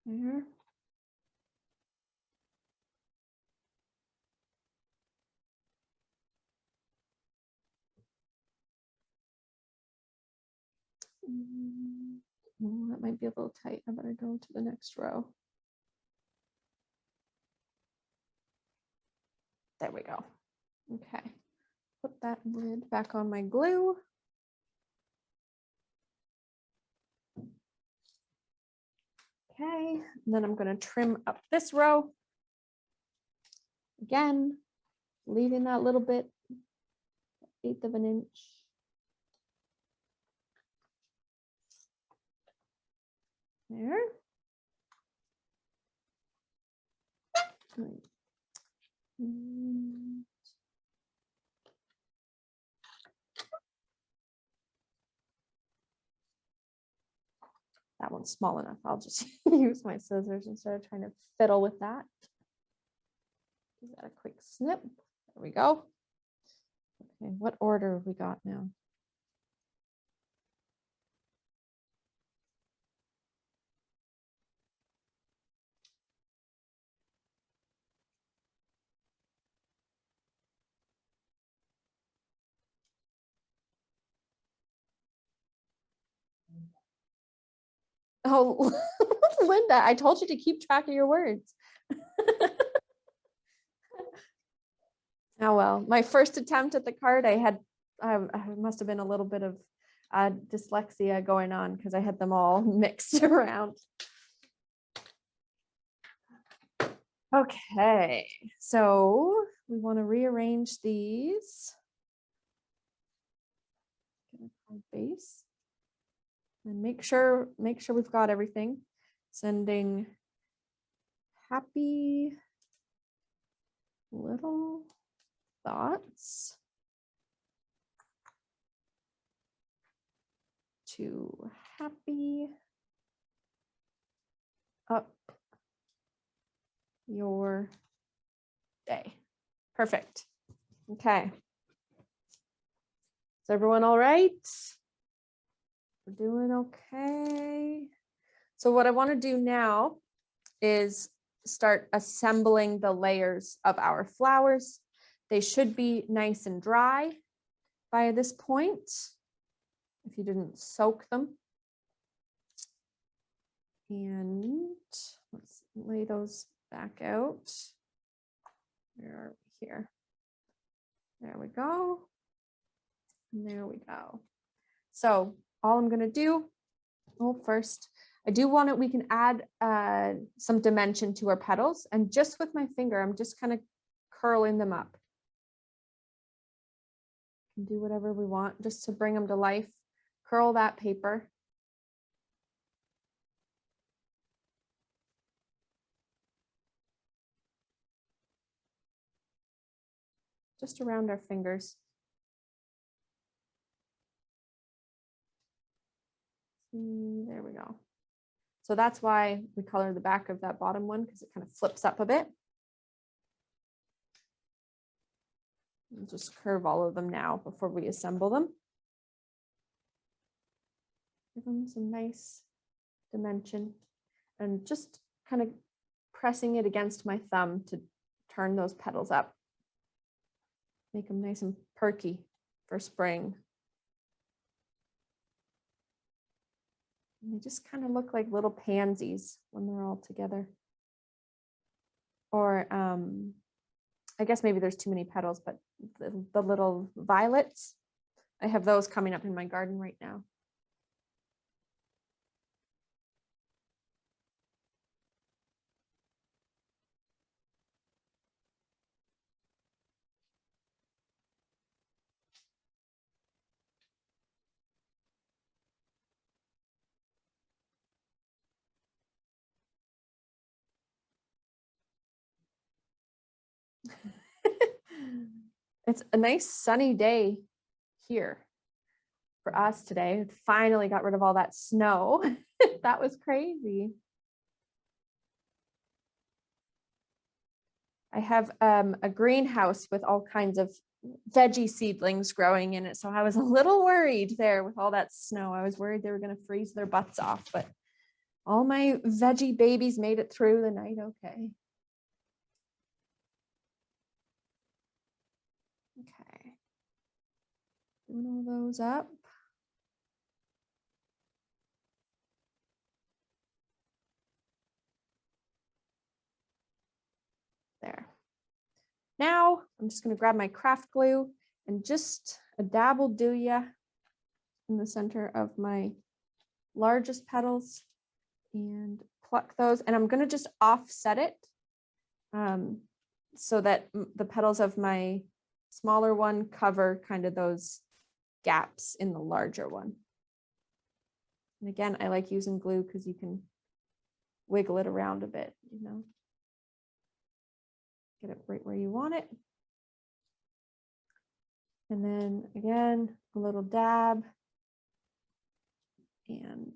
There. Oh, that might be a little tight. I better go to the next row. There we go. Okay. Put that lid back on my glue. Okay, and then I'm going to trim up this row. Again, leaving that little bit, 1/8 of an inch. There. That one's small enough. I'll just use my scissors instead of trying to fiddle with that. Give that a quick snip. There we go. Okay, what order have we got now? Oh, Linda, I told you to keep track of your words. Oh, well, my first attempt at the card, I must have been a little bit of dyslexia going on because I had them all mixed around. Okay, so we want to rearrange these. Get a card base and make sure we've got everything. Sending happy little thoughts to happy up your day. Perfect. Okay. Is everyone all right? We're doing okay. So what I want to do now is start assembling the layers of our flowers. They should be nice and dry by this point, if you didn't soak them. And let's lay those back out. Where are we here? There we go. And there we go. So all I'm going to do, well, first, I do want to, we can add some dimension to our petals. And just with my finger, I'm just kind of curling them up. You can do whatever we want just to bring them to life. Curl that paper. Just around our fingers. There we go. So that's why we color the back of that bottom one, because it kind of flips up a bit. We'll just curve all of them now before we assemble them. Give them some nice dimension and just kind of pressing it against my thumb to turn those petals up. Make them nice and perky for spring. And they just kind of look like little pansies when they're all together. Or I guess maybe there's too many petals, but the little violets, I have those coming up in my garden right now. It's a nice sunny day here for us today. It finally got rid of all that snow. That was crazy. I have a greenhouse with all kinds of veggie seedlings growing in it. So I was a little worried there with all that snow. I was worried they were going to freeze their butts off, but all my veggie babies made it through the night okay. Okay. Doing all those up. There. Now I'm just going to grab my craft glue and just a dab will do ya in the center of my largest petals and pluck those. And I'm going to just offset it so that the petals of my smaller one cover kind of those gaps in the larger one. And again, I like using glue because you can wiggle it around a bit, you know. Get it right where you want it. And then again, a little dab and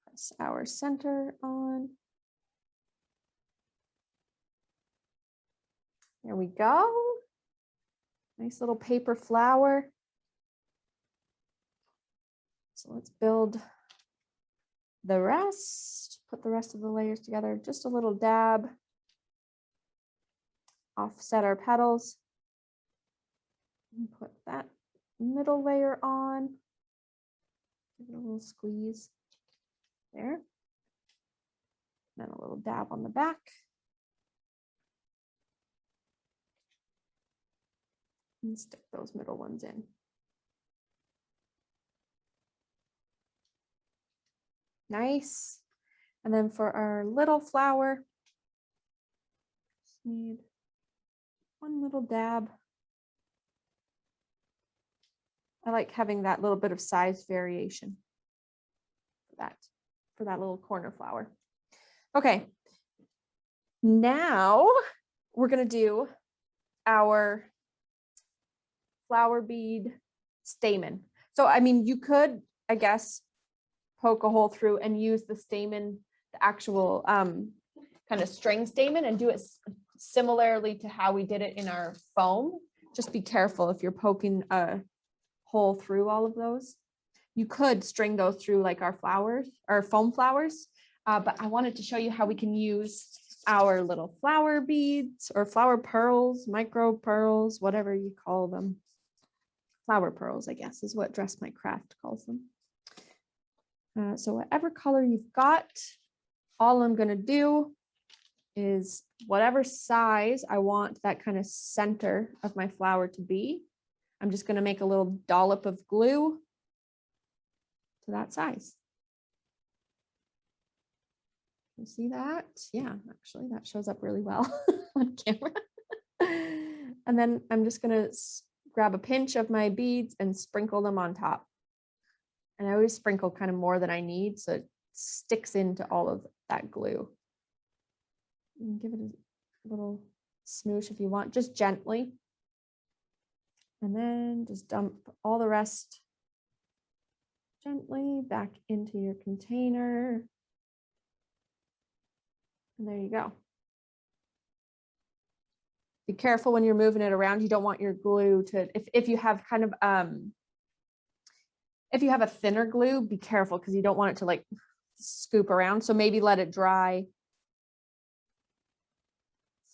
press our center on. There we go. Nice little paper flower. So let's build the rest, put the rest of the layers together, just a little dab. Offset our petals. And put that middle layer on. Give it a little squeeze there. And then a little dab on the back. And stick those middle ones in. Nice. And then for our little flower, just need one little dab. I like having that little bit of size variation for that little corner flower. Okay, now we're going to do our flower bead stamen. So, I mean, you could, I guess, poke a hole through and use the stamen, the actual kind of string stamen, and do it similarly to how we did it in our foam. Just be careful if you're poking a hole through all of those. You could string those through like our flowers, our foam flowers, but I wanted to show you how we can use our little flower beads or flower pearls, micro pearls, whatever you call them. Flower pearls, I guess, is what Dress My Craft calls them. So whatever color you've got, all I'm going to do is whatever size I want that kind of center of my flower to be, I'm just going to make a little dollop of glue to that size. You see that? Yeah, actually that shows up really well on camera. And then I'm just going to grab a pinch of my beads and sprinkle them on top. And I always sprinkle kind of more than I need, so it sticks into all of that glue. And give it a little smoosh if you want, just gently. And then just dump all the rest gently back into your container. And there you go. Be careful when you're moving it around. You don't want your glue to, if you have kind of, if you have a thinner glue, be careful because you don't want it to like scoop around. So maybe let it dry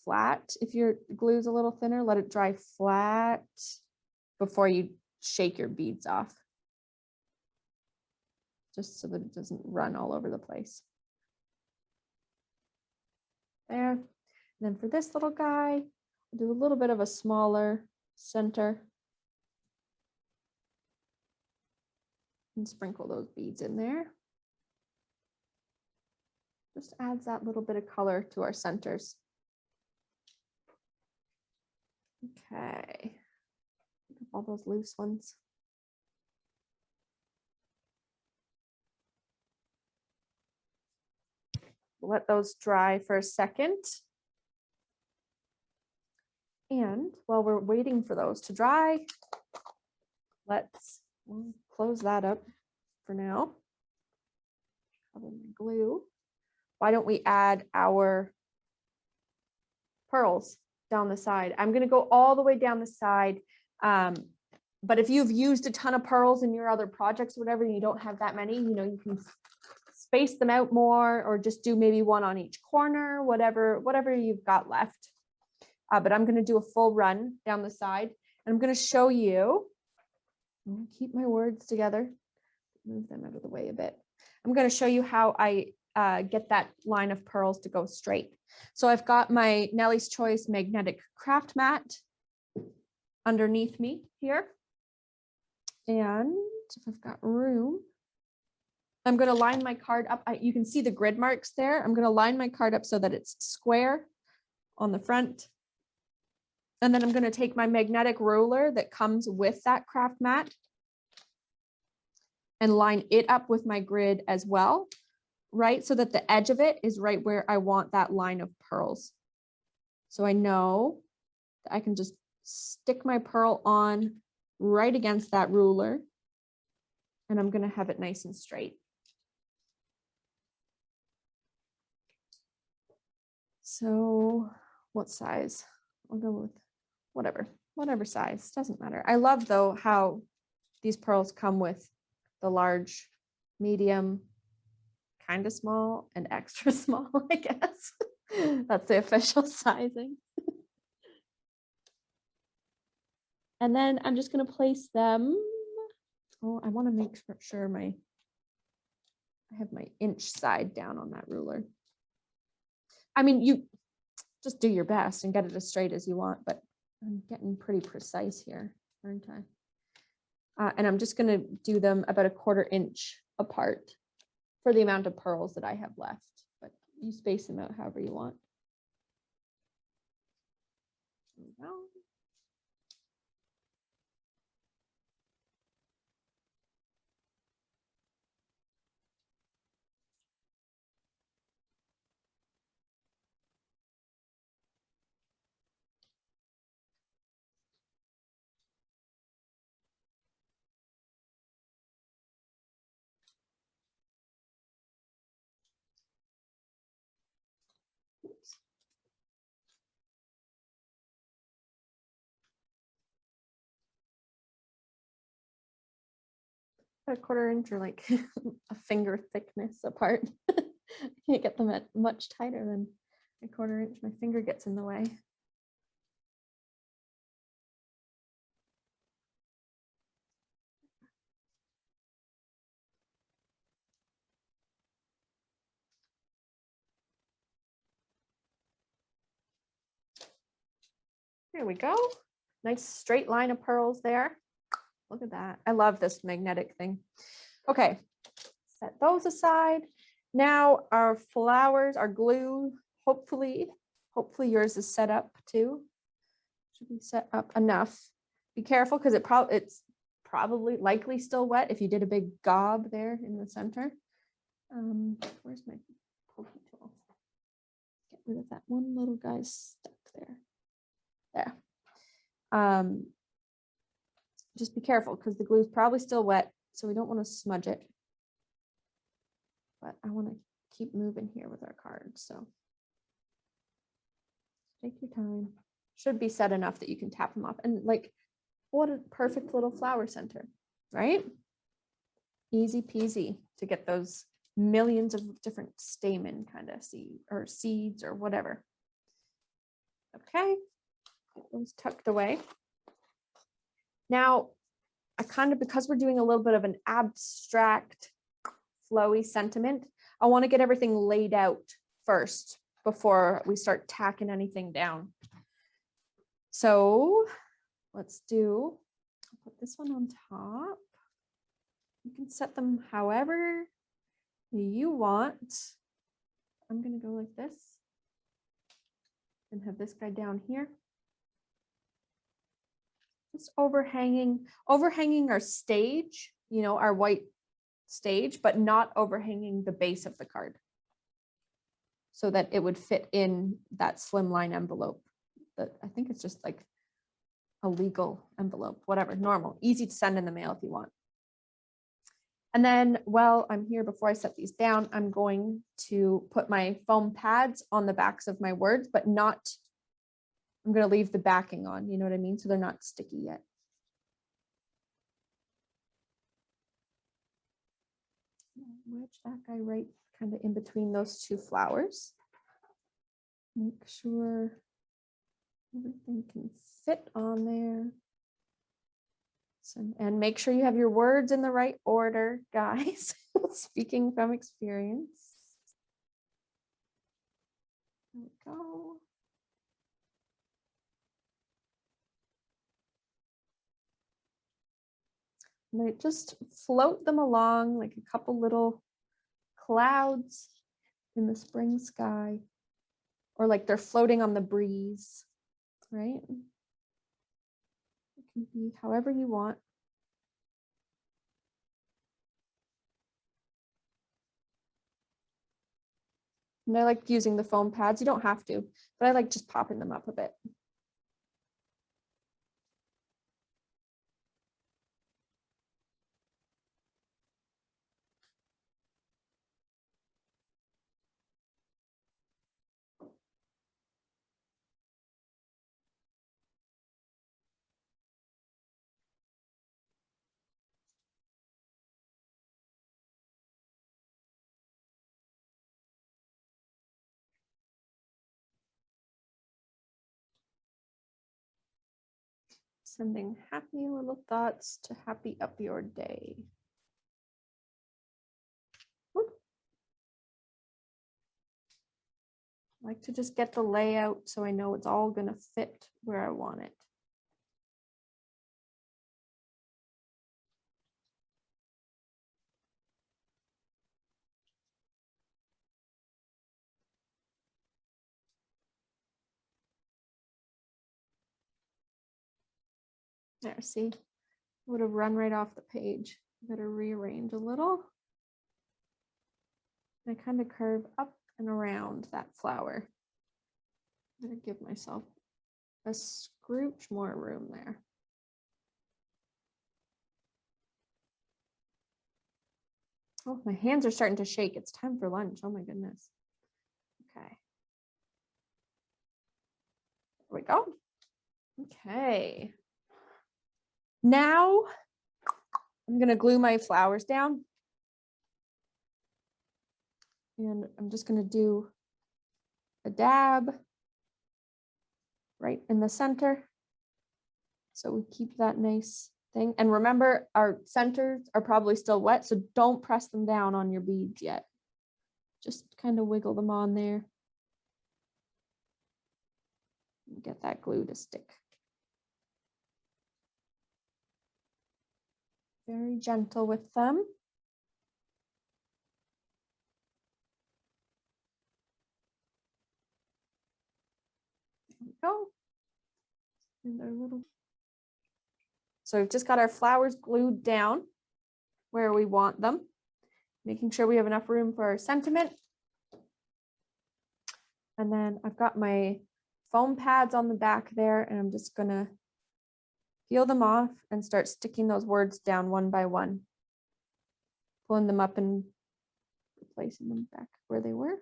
flat. If your glue's a little thinner, let it dry flat before you shake your beads off. Just so that it doesn't run all over the place. There. And then for this little guy, I'll do a little bit of a smaller center. And sprinkle those beads in there. Just adds that little bit of color to our centers. Okay. All those loose ones. Let those dry for a second. And while we're waiting for those to dry, let's close that up for now. Cover my glue. Why don't we add our pearls down the side? I'm going to go all the way down the side. But if you've used a ton of pearls in your other projects, whatever, you don't have that many, you know, you can space them out more or just do maybe one on each corner, whatever you've got left. But I'm going to do a full run down the side, and I'm going to show you. I'm going to keep my words together, move them out of the way a bit. I'm going to show you how I get that line of pearls to go straight. So I've got my Nellie's Choice magnetic craft mat underneath me here. And if I've got room, I'm going to line my card up. You can see the grid marks there. I'm going to line my card up so that it's square on the front. And then I'm going to take my magnetic ruler that comes with that craft mat and line it up with my grid as well, right? So that the edge of it is right where I want that line of pearls. So I know that I can just stick my pearl on right against that ruler, and I'm going to have it nice and straight. So what size? I'll go with whatever size, doesn't matter. I love though how these pearls come with the large, medium, kind of small, and extra small, I guess. That's the official sizing. And then I'm just going to place them. Oh, I want to make sure I have my inch side down on that ruler. I mean, you just do your best and get it as straight as you want, but I'm getting pretty precise here, aren't I? And I'm just going to do them about 1/4 inch apart for the amount of pearls that I have left, but you space them out however you want. There we go. Oops. About 1/4 inch or like a finger thickness apart. Can't get them at much tighter than 1/4 inch. My finger gets in the way. There we go. Nice straight line of pearls there. Look at that. I love this magnetic thing. Okay, set those aside. Now our flowers, our glue, hopefully yours is set up too. Should be set up enough. Be careful because it's probably likely still wet if you did a big gob there in the center. Where's my pokey tool? Get rid of that one little guy stuck there. There. Just be careful because the glue is probably still wet, so we don't want to smudge it. But I want to keep moving here with our cards, so take your time. Should be set enough that you can tap them off. And like, what a perfect little flower center, right? Easy peasy to get those millions of different stamen kind of seeds or whatever. Okay, get those tucked away. Now, because we're doing a little bit of an abstract, flowy sentiment, I want to get everything laid out first before we start tacking anything down. So let's I'll put this one on top. You can set them however you want. I'm going to go like this and have this guy down here. Just overhanging our stage, our white stage, but not overhanging the base of the card so that it would fit in that slimline envelope. That I think it's just like a legal envelope, whatever, normal, easy to send in the mail if you want. And then while I'm here, before I set these down, I'm going to put my foam pads on the backs of my words, but not, I'm going to leave the backing on, you know what I mean? So they're not sticky yet. Wedge that guy right kind of in between those two flowers. Make sure everything can fit on there. And make sure you have your words in the right order, guys. Speaking from experience. There we go. And I just float them along like a couple little clouds in the spring sky, or like they're floating on the breeze, right? It can be however you want. And I like using the foam pads. You don't have to, but I like just popping them up a bit. Sending happy little thoughts to happy up your day. Whoop. I like to just get the layout so I know it's all going to fit where I want it. There, see, would have run right off the page. Better rearrange a little. I kind of curve up and around that flower. I'm going to give myself a scrooge more room there. Oh, my hands are starting to shake. It's time for lunch. Oh my goodness. Okay. There we go. Okay. Now I'm going to glue my flowers down. And I'm just going to do a dab right in the center. So we keep that nice thing. And remember, our centers are probably still wet, so don't press them down on your beads yet. Just kind of wiggle them on there. Get that glue to stick. Very gentle with them. There we go. And our little. So we've just got our flowers glued down where we want them, making sure we have enough room for our sentiment. And then I've got my foam pads on the back there, and I'm just gonna peel them off and start sticking those words down one by one, pulling them up and replacing them back where they were.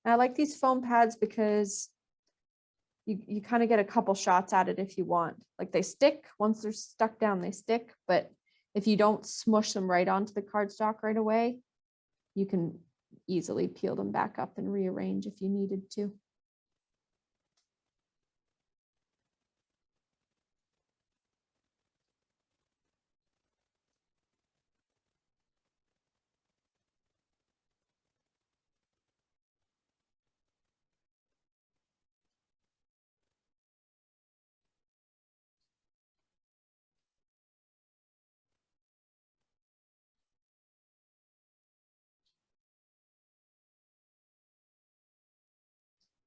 And I like these foam pads because you kind of get a couple shots at it if you want. Like they stick, once they're stuck down, they stick, but if you don't smush them right onto the cardstock right away, you can easily peel them back up and rearrange if you needed to.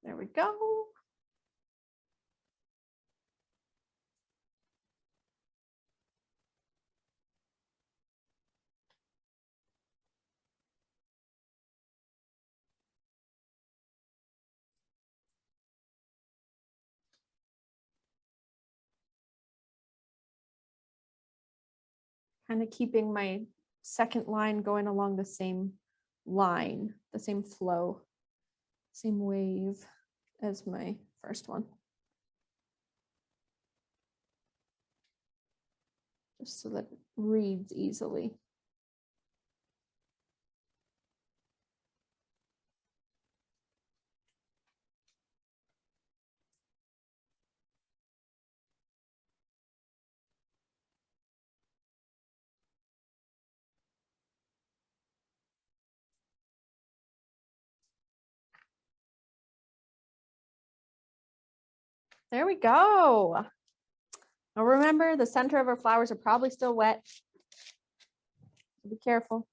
There we go. Kind of keeping my second line going along the same line, the same flow, same wave as my first one. Just so that it reads easily. There we go. Now remember, the center of our flowers are probably still wet. So be careful.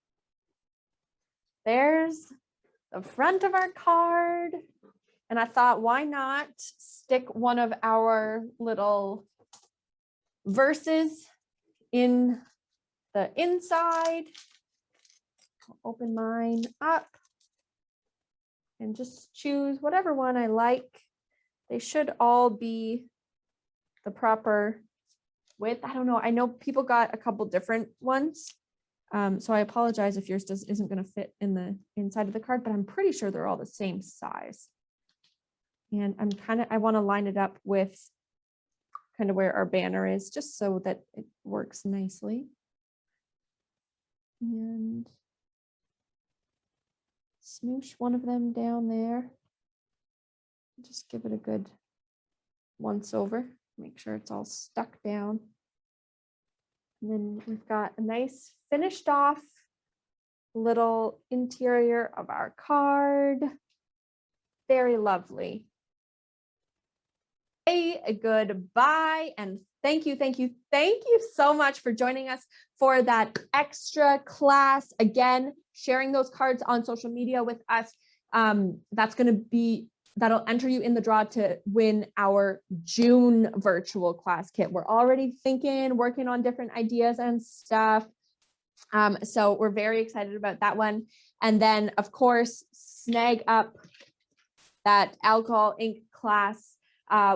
There's the front of our card. And I thought, why not stick one of our little verses in the inside. I'll open mine up and just choose whatever one I like. They should all be the proper width. I don't know. I know people got a couple different ones. So I apologize if yours isn't going to fit in the inside of the card, but I'm pretty sure they're all the same size. And I want to line it up with kind of where our banner is, just so that it works nicely. And smoosh one of them down there. Just give it a good once over. Make sure it's all stuck down. And then we've got a nice finished off little interior of our card. Very lovely. A goodbye and thank you so much for joining us for that extra class. Again, sharing those cards on social media with us. That's going to be that'll enter you in the draw to win our June virtual class kit. We're already working on different ideas and stuff. So we're very excited about that one. And then of course, snag up that alcohol ink class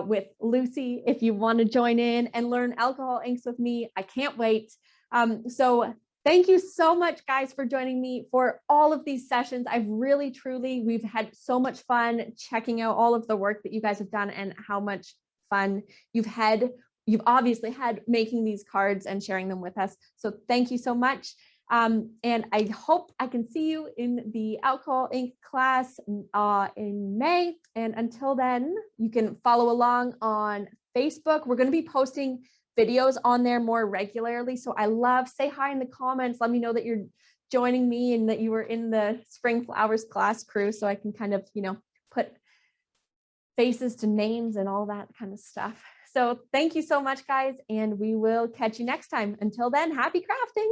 with Lucy if you want to join in and learn alcohol inks with me. I can't wait. So thank you so much, guys, for joining me for all of these sessions. I've really, truly, we've had so much fun checking out all of the work that you guys have done and how much fun you've had. You've obviously had making these cards and sharing them with us. So thank you so much. And I hope I can see you in the alcohol ink class in May. And until then, you can follow along on Facebook. We're going to be posting videos on there more regularly. So say hi in the comments. Let me know that you're joining me and that you were in the Spring Flowers class crew, so I can kind of, put faces to names and all that kind of stuff. So thank you so much, guys, and we will catch you next time. Until then, happy crafting.